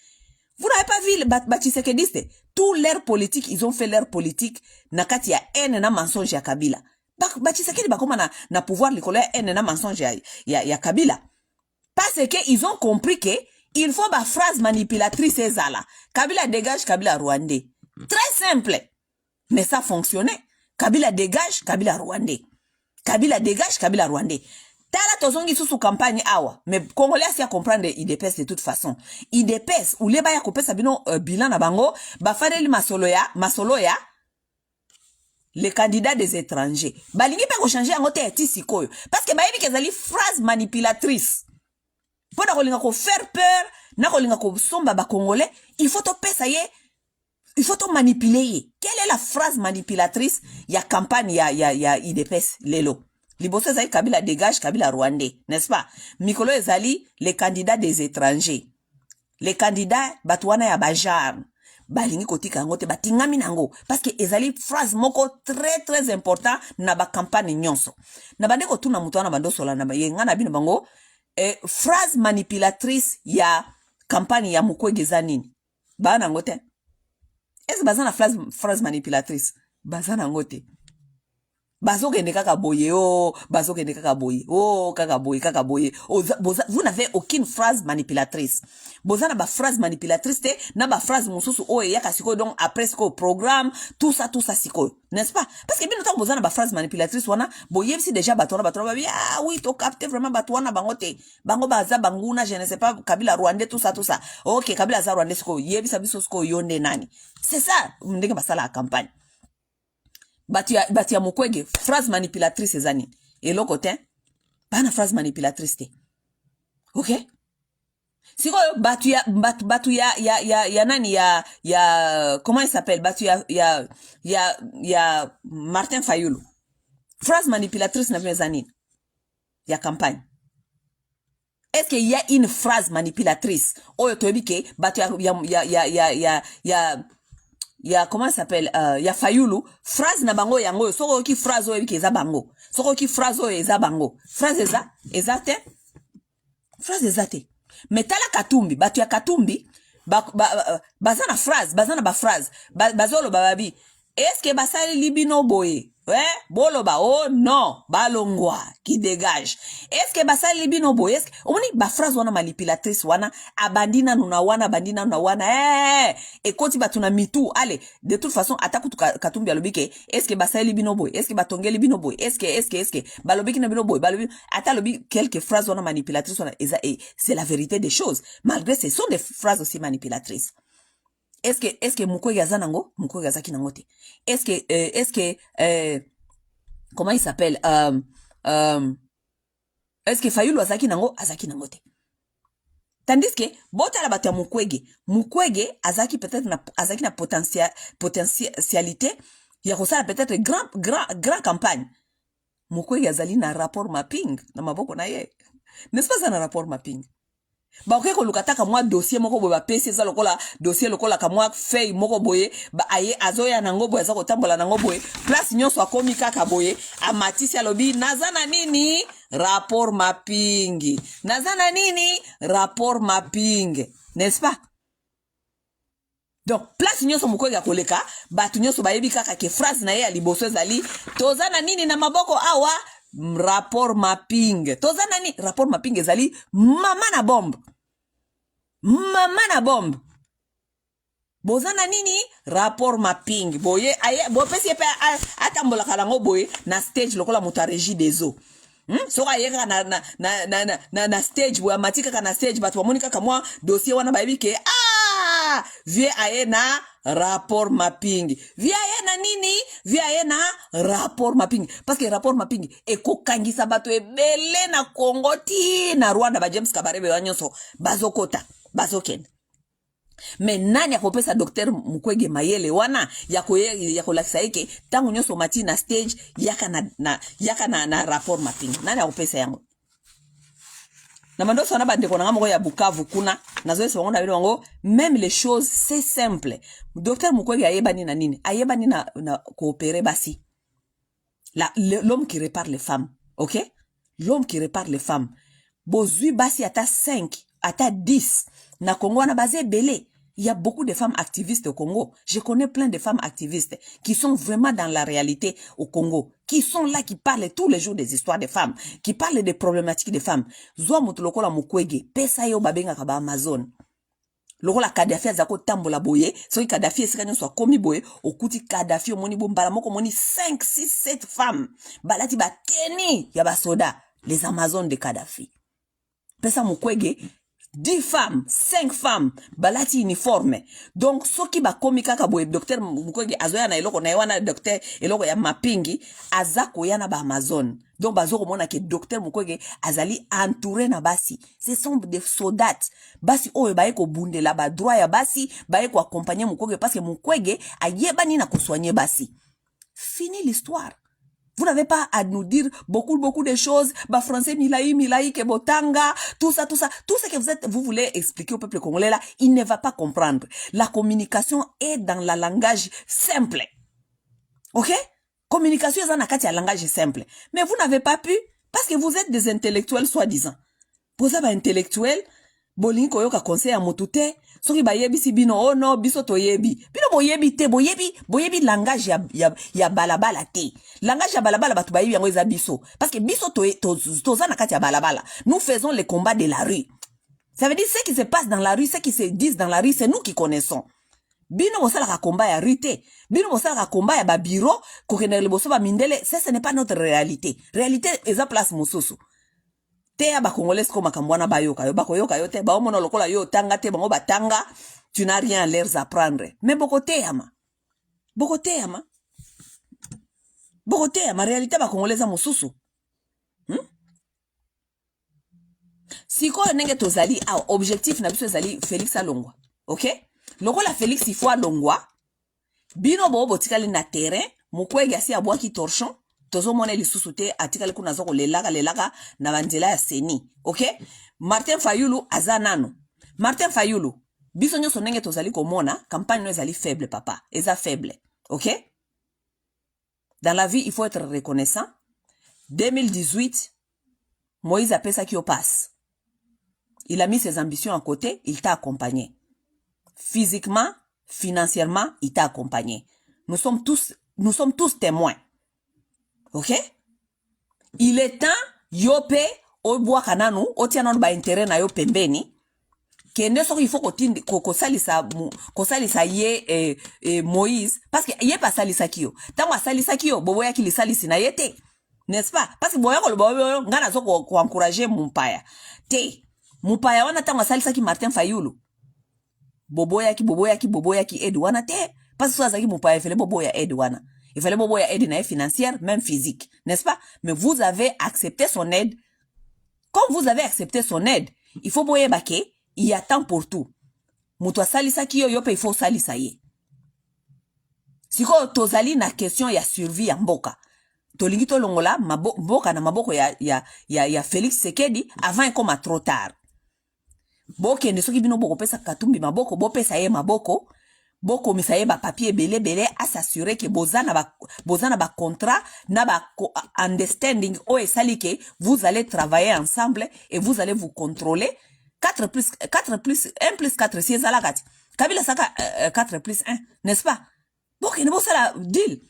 Vous n'avez pas vu Bachisekediste? Tous leurs politiques, ils ont fait leur politique. Nakati ya haine na mensonge ya Kabila. Bachisekedi bakoma na pouvoir l'école haine na mensonge ya Kabila. Parce que ils ont compris que il faut ba phrase manipulatrice ezala. Kabila dégage, Kabila rwandais. Très simple. Mais ça fonctionnait. Kabila dégage, Kabila rwandais. Kabila dégage, Kabila rwandais. Tala tozongi sous campagne awa mais Congolais si a comprendre IDPS de toute façon IDPS ou les baya kopesa bino bilan na bango ba fadeli masolo ya les candidats des étrangers balingi pe ko changer yango te tisi koyo parce que bayebi kezali phrase manipulatrice pour kolinga ko faire peur na kolinga ko somba ba Congolais il faut to pesa ye il faut to manipuler quelle est la phrase manipulatrice ya campagne ya IDPS lelo Liboso ezali Kabila dégage, Kabila rwandais, n'est-ce pas? Mikolo ezali les candidats des étrangers. Les candidats batwana ya bajar. Balingi kotika ngote batingami nango parce que ezali phrase moko très important na ba campagne nyonso. Na bande ko tuna mutu wana bando sola na yenga na bino bango phrase manipulatrice ya campagne ya Mukwege zanini. Bana ngote. Est-ce bazana phrase manipulatrice? Bazana ngote. Bazokende kaka boye bazokende kaka boye kaka boye vous n'avez aucune phrase manipulatrice bozana ba phrase manipulatrice te na ba phrase mususu yaka siko donc après siko programme tout ça siko n'est-ce pas parce que bino tant bozana ba phrase manipulatrice wana boye si déjà batona ah oui to capter vraiment batwana bangote bango baza banguna je ne sais pas Kabila rwandais tout ça OK Kabila za rwandais siko yebisa biso siko yonde nani c'est ça ndenge basala la campagne Batia Mukwege phrase manipulatrice ezani et l'autre côté bana phrase manipulatrice te OK siko batu ya nani ya comment il s'appelle batu ya Martin Fayulu phrase manipulatrice na ezani ya campagne est-ce qu'il y a une phrase manipulatrice oyo toyebi ke batu ya comment ça s'appelle ya Fayulu phrase na bango yango soko ki phrase oyo eza bango soko ki phrase oyo eza bango phrase ezate phrase ezate mais tala Katumbi batu ya Katumbi bazana phrase bazana ba phrase bazolo bababi est-ce que basali libino boye boloba oh non balongwa qui dégage est-ce que basali libino boye est-ce omoni ba phrase wana manipulatrice wana abandina nuna wana et koti batuna mitu allez de toute façon ataku Katumbi alobike est-ce que basali libino boye est-ce que batongeli bino boye est-ce que balobiki na bino boye balobi ata lobi quelques phrases wana manipulatrice wana et c'est la vérité des choses malgré ce sont des phrases aussi manipulatrices est-ce que Mukwege azanango? Mukwege azaki nango te. Est-ce que comment il s'appelle? Est-ce que Fayulu azaki nango? Azaki nango te. Tandis que bota la bato ya Mukwege azaki peut-être na potentialité ya kosala peut-être grand campagne. Mukwege azali na rapport mapping na maboko na ye. N'est-ce pas ça na rapport mapping? Ba oke ko lukataka mwa dossier moko boye ba pesi za lokola dossier lokola ka mwa feuille moko boye ba aye azoya nango boye za kotambola nango boye place nyonso akomi kaka boye amatisi alobi nazana nini rapport mapping nazana nini rapport mapping, n'est-ce pas? Donc place nyonso Mukwege ya koleka batu nyonso bayebi kaka ke phrase na ye ya liboso ezali tozana nini na maboko awa rapport mapping. Tozana ni rapport mapping ezali mama na bombe. Mama na bombe. Bozana nini rapport mapping. Boye aye bo pesi pe atambola kalango boye na stage lokola muta régie des eaux. So aye na stage boya matika ka na stage batu bamonika ka mwa dossier wana bayebi ke vie aye na rapport mapping. Vie aye na nini? Vie aye na rapport mapping. Parce que rapport mapping ekokangisa bato ebele na Congo ti na Rwanda ba James Kabarebe wanyonso bazokota bazoken. Mais nani akopesa Dr. Mukwege mayele wana ya kolakisa eke tangu nyonso mati na stage yaka na rapport mapping. Nani akopesa yango? Na mandoso na bande kona ngamo ya Bukavu kuna nazoe songo na wango même les choses c'est simple. Docteur Mukwege ayeba ni na nini? Ayeba ni na coopérer basi. L'homme qui répare les femmes, OK? L'homme qui répare les femmes. Bozui basi ata 5, ata 10 na Congo na basé belé. Il y a beaucoup de femmes activistes au Congo. Je connais plein de femmes activistes qui sont vraiment dans la réalité au Congo, qui sont là, qui parlent tous les jours des histoires des femmes, qui parlent des problématiques des femmes. Zoa mutulokola Mukwege, pesa yo babenga kaba Amazon. Lokola Kadhafi azako tambola boye, so Kadhafi esikanyo so komi boye, okuti Kadhafi omoni bombala moko moni 5, 6, 7 femmes. Balati ba teni ya basoda, les Amazones de Kadhafi. Pesa Mukwege 10 femmes, 5 femmes, balati uniforme. Donc, soki ba komi kaka boye, Dr. Mukwege azoya na eloko na ewana docteur eloko ya mappingi, azako yana ba Amazon. Donc, bazoko mona ke Dr. Mukwege azali entouré na basi. Ce sont des soldats. Basi oyo bae ko bunde la ba droit ya basi, bae ko accompagner Mukwege parce que Mukwege ayeba ni na ko soigner basi. Fini l'histoire. Vous n'avez pas à nous dire beaucoup de choses. Bah, français, milaï, kebotanga, tout ça. Tout ce que vous voulez expliquer au peuple congolais là, il ne va pas comprendre. La communication est dans le langage simple. OK? Communication est dans un langage simple. Mais vous n'avez pas pu, parce que vous êtes des intellectuels soi-disant. Vous êtes intellectuels, bolingi koyoka conseil à motute, soki bayebi si bino oh no biso toyebi. Bino boyebi te, boyebi langage ya balabala te. Langage ya balabala batu bayebi yango eza biso. Parce que biso toza na kati ya balabala. Nous faisons les combats de la rue. Ça veut dire ce qui se passe dans la rue, ce qui se dit dans la rue, c'est nous qui connaissons. Bino bosala ka combat ya rue te. Bino bosala ka combat ya ba bureau, kokene le boso ba mindele, ça ce n'est pas notre réalité. Réalité eza place mosusu. Te ya ba Congolais ko makambwana bayoka yo bakoyoka yo te ba omona lokola yo tanga te bango batanga, tu n'as rien à leur apprendre. Mais bokote yama réalité ba Congolais mosusu. Siko nenge tozali objectif na biso ezali Félix Alongwa. OK? Lokola Félix ifwa Alongwa, bino bo botikali na terrain, Mukwege asi abwaki torchon. Tozo mona lisusu te atikali kuna zoko lelaka na banzela ya seni. OK? Martin Fayulu azanano. Martin Fayulu, biso nyonso ndenge tozali komona, campagne no ezali faible papa, eza faible. OK? Dans la vie, il faut être reconnaissant. 2018, Moïse a pesa qui au passe. Il a mis ses ambitions à côté, il t'a accompagné. Physiquement, financièrement, il t'a accompagné. Nous sommes tous témoins. OK? Il est temps, yope, oboa kananu, otianon ba intérêt na yo pembeni, kende so il faut ko salisa ye Moïse, parce que ye pas salisa kiyo. Tango salisa kiyo, bobo ya kili salisi na yete. N'est-ce pas? Parce que boya ko bobo ngana zo ko encourager mumpaya. Te, mumpaya wana tango salisa ki Martin Fayulu. boboyaki aide wana te. Parce que ça zaki mupaya il fallait boboya aide wana. Il fallait boboya aide na financière, même physique, n'est-ce pas? Mais vous avez accepté son aide. Comme vous avez accepté son aide, il faut boyer baké, il y a temps pour tout. Mutwa salisa ki yo pe il faut salisa ye. Siko tozali na question ya survie ya mboka. Tolingi to longola mboka na maboko ya Félix Tshisekedi avant ekoma trop tard. Boke ne soki bino boko pesa Katumbi maboko, bo pesa ye maboko, boko misaye ba papier belé à s'assurer que bozana ba contrat na ba understanding o esalike vous allez travailler ensemble et vous allez vous contrôler 1 plus 4 si ezalakati. Kabila saka 4 plus 1, n'est-ce pas? Boke ne bosala deal.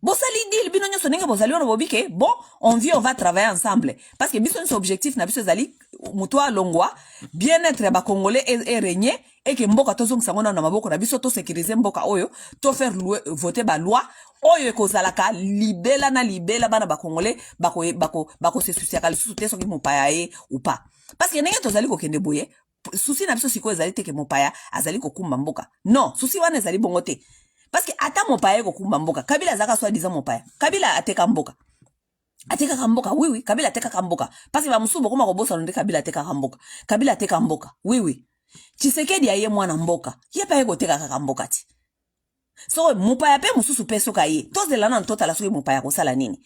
Bosali deal bino nyoso ndenge bozali ono bobike bon on vit on va travailler ensemble parce que biso son objectif na biso zali mutwa longwa bien-être ya ba congolais et régner et que mboka tozong sangona na maboko na biso to sécuriser mboka oyo to faire voter ba loi oyo ekozalaka libela bana ba congolais bako se soucier ka lisusu te soki mopaya ye ou pas parce que ndenge tozali kokende boye souci na biso siko ezali te ke mopaya azali kokumba mboka non souci wana ezali bongo te. Parce que ata mopaya ko kumba mboka Kabila zaka soit disant mopaya Kabila ateka mboka oui Kabila ateka mboka parce que ba musubo koma ko bosa ndeka Kabila ateka mboka Kabila ateka mboka oui Tshisekedi aye mwana mboka ye pa yeko teka mboka ti so mopaya pe mususu peso kaye tozela na ntota la soki mopaya ko sala nini.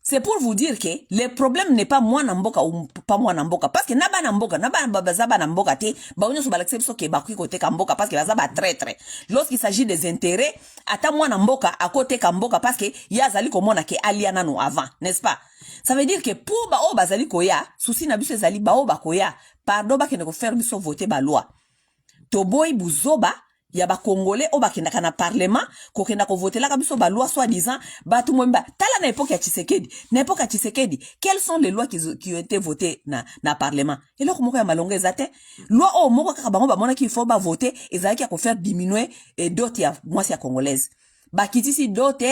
C'est pour vous dire que le problème n'est pas moi namboka ou pas moi namboka. Parce que naba namboka, naba bazaba namboka te, ba onyo so balakse ke ba kote kamboka parce que bazaba traître. Lorsqu'il s'agit des intérêts, ata moi namboka à côté kamboka parce que ya zali ko mona ke aliana no avant, n'est-ce pas? Ça veut dire que pour ba o bazali koya, souci na biso zali ba o ba koya, pardon ba ke ne ko faire biso voter ba loi. To boy buzoba ya ba congolais o bakenda kana parlement ko kenda ko voter la kabiso ba loi soi-disant ba tout mwemba tala na époque ya Tshisekedi quelles sont les lois qui ont été votées na parlement et là komoko ya malonga ezate loi o moko kaka bango ba mona qu'il faut ba voter ezaki ya ko faire diminuer dot ya mwasi ya congolaise ba kitisi dot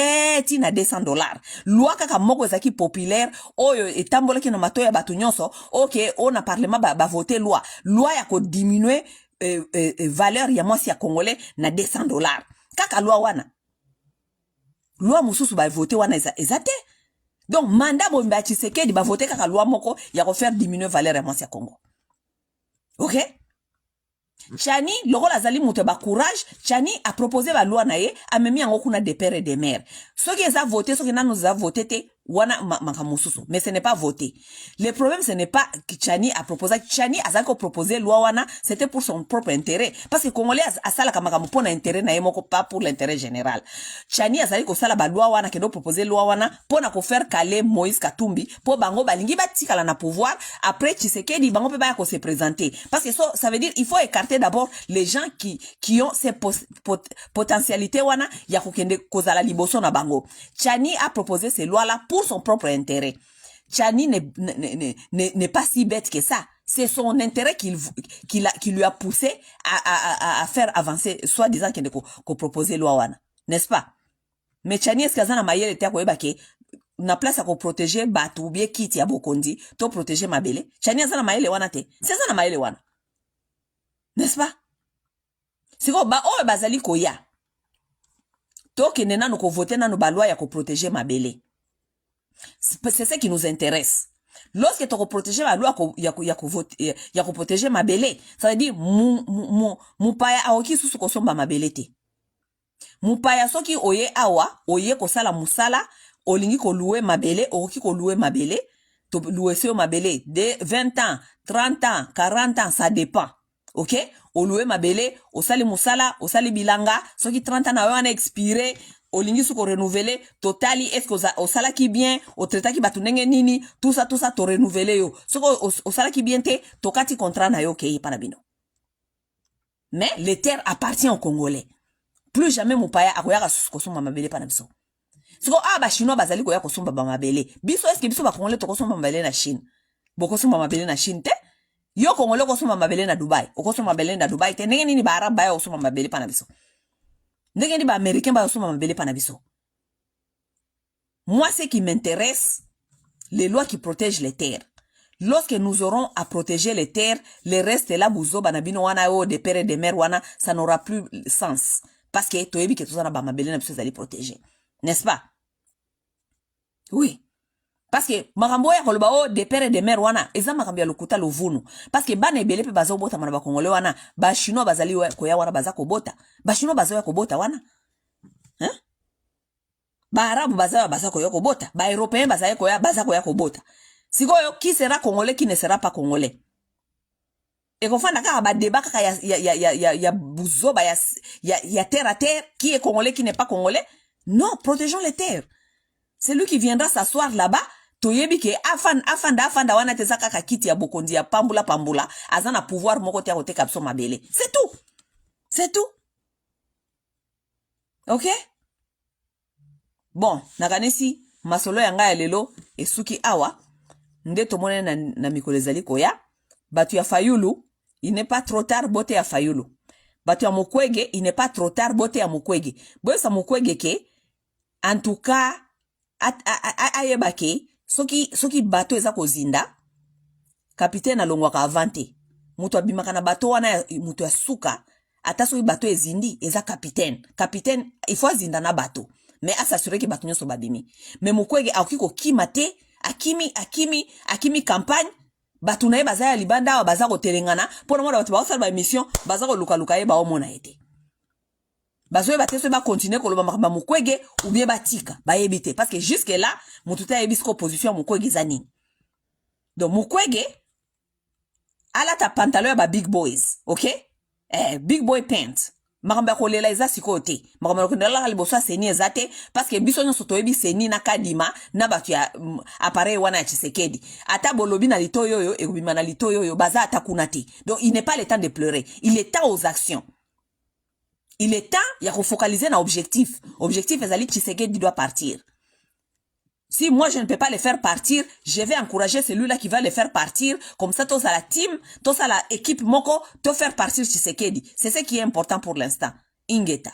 ti na $200 loi kaka moko ezaki populaire oyo etambola ki na matoya batu nyonso OK on a parlement ba voter loi ya ko diminuer valeur ya mwasi ya congolais na $200 kaka loi wana loi mususu ba voter wana ezate donc mandat bomba Tshisekedi ba voter kaka loi moko ya ko faire diminuer valeur ya mwasi ya Congo. OK Chani lokola zali muto ba courage Chani a proposé ba loi na ye amemi yango kuna de père et de mère soki eza voter soki nanu za voter te wana makamususu mais ce n'est pas voté. Le problème ce n'est pas que Chani a proposé Chani a zako proposé loi wana c'était pour son propre intérêt parce que congolais a sala kamakamu pona intérêt na yemoko pas pour l'intérêt général. Chani a zali ko sala ba loi wana kendo proposer loi wana pona ko faire caler Moïse Katumbi po bango balingi batikala na pouvoir après Tshisekedi bango pe ba ko se présenter parce que ça veut dire il faut écarter d'abord les gens qui ont ces potentialités wana ya kokende kozala liboso na bango. Chani a proposé ces lois là pour son propre intérêt. Chani n'est pas si bête que ça. C'est son intérêt qui lui a poussé à faire avancer, soi-disant qu'il qu'on proposait loi wana. N'est-ce pas? Mais Chani est-ce que ça n'a maillé le terre na place à ko protéger batu ou bien kiti ya bokondi, to protéger mabele. Chani est-ce que ça n'a maillé le wana te? C'est ça n'a maillé le wana. N'est-ce pas? C'est quoi ba o bazali koya. To ke nena no ko voter na no ba loi ya ko protéger mabele. C'est ce qui nous intéresse. Lorsque tu protéger la loi ya ko protéger mabele, ça veut dire mupaya aoki susu ko somba mabele te. Mupaya soki oye awa, oye ko sala musala, olingi ko louer mabele, oki ko louer mabele, to louer se mabele de 20 ans, 30 ans, 40 ans, ça dépend. OK? O louer mabele, o sali musala, o sali bilanga, soki 30 ans na wana expiré, olingi suko renouveler totali est-ce que au sala qui bien au traita qui batunenge nini tout ça to renouveler yo soko au sala qui bien te tokati contrat na yo kei panabino mais les terres appartient aux Congolais plus jamais mupaya akoyaka kosomba mabele panabiso soko ba chinois bazali koya kosomba ba mabele biso est-ce que biso ba Congolais to kosomba mabele na Chine boko somba mabele na Chine te yo Congolais kosomba mabele na Dubai okosomba mabele na Dubai te ndenge nini ba arab ba yo kosomba mabele panabiso. Ndenge ba américain ba soma mabele panabiso. Moi ce qui m'intéresse les lois qui protègent les terres, Lorsque nous aurons à protéger les terres, le reste là, buzo, banabino wana o, des pères et des mères wana, ça n'aura plus sens. Parce que toyebi que tout ça na bamabele na biso allez protéger. N'est-ce pas? Oui. Parce que makambo ya koloba o des pères et des mères wana, eza makambo ya lokuta lovunu. Parce que bana ebele pe bazo bota mana ba kongole wana, ba chinois bazali ko ya wana baza ko bota. Ba chinois bazo ya ko bota wana. Hein? Ba arabu baza ko ya ko bota. Ba européen baza ko ya ko bota. Sikoyo, qui sera congolais, qui ne sera pas congolais? Et qu'on fasse un débat, il y a bouzoba, il y a terre à terre, qui est congolais, qui n'est pas congolais? Non, protégeons les terres. C'est lui qui viendra s'asseoir là-bas, toyebi ke afanda wana tezaka kakiti ya bokondi ya pambula, azana pouvoir moko te akote kapso mabele. C'est tout. C'est tout. Ok? Bon, nakanisi, masolo yanga ya lelo, esuki awa, nde tomone na mikolo ezali koya batu ya Fayulu il n'est pas trop tard bote ya Fayulu batu ya Mukwege il n'est pas trop tard bote ya Mukwege boyo sa Mukwege ke en tout cas ayeba ke soki bato eza kozinda capitaine alongwaka avante mutu abimaka na bato wana mutu ya suka ata soki bato ezindi eza capitaine il faut azinda na bato mais asasure ke bato nyonso babimi mais Mukwege akoki kokima te akimi campagne batu na ye baza ya libanda baza ko telengana pona mona batu ba osala ba émission baza ko luka ye ba omona ete bazo ba teso ba continuer ko loba makamba Mukwege ou bien batika ba yebite parce que jusque là mututa yebisko opposition Mukwege zani donc Mukwege ala ta pantalon ya ba big boys OK big boy pants makamba ko lela eza sikote makamba ko ndala liboso seni ezate parce que biso nyonso toyebi seni na kadima na batu ya appareil wana ya Tshisekedi ata bolobi na litoyo yo ekobima na litoyo yo baza atakuna te donc il n'est pas le temps de pleurer il est temps aux actions il est temps ya ko focaliser na objectif ezali Tshisekedi doit partir. Si moi je ne peux pas les faire partir, je vais encourager celui-là qui va les faire partir. Comme ça, tous à la team, tous à la équipe Moko, te faire partir Tshisekedi. C'est ce qui est important pour l'instant. Ingeta.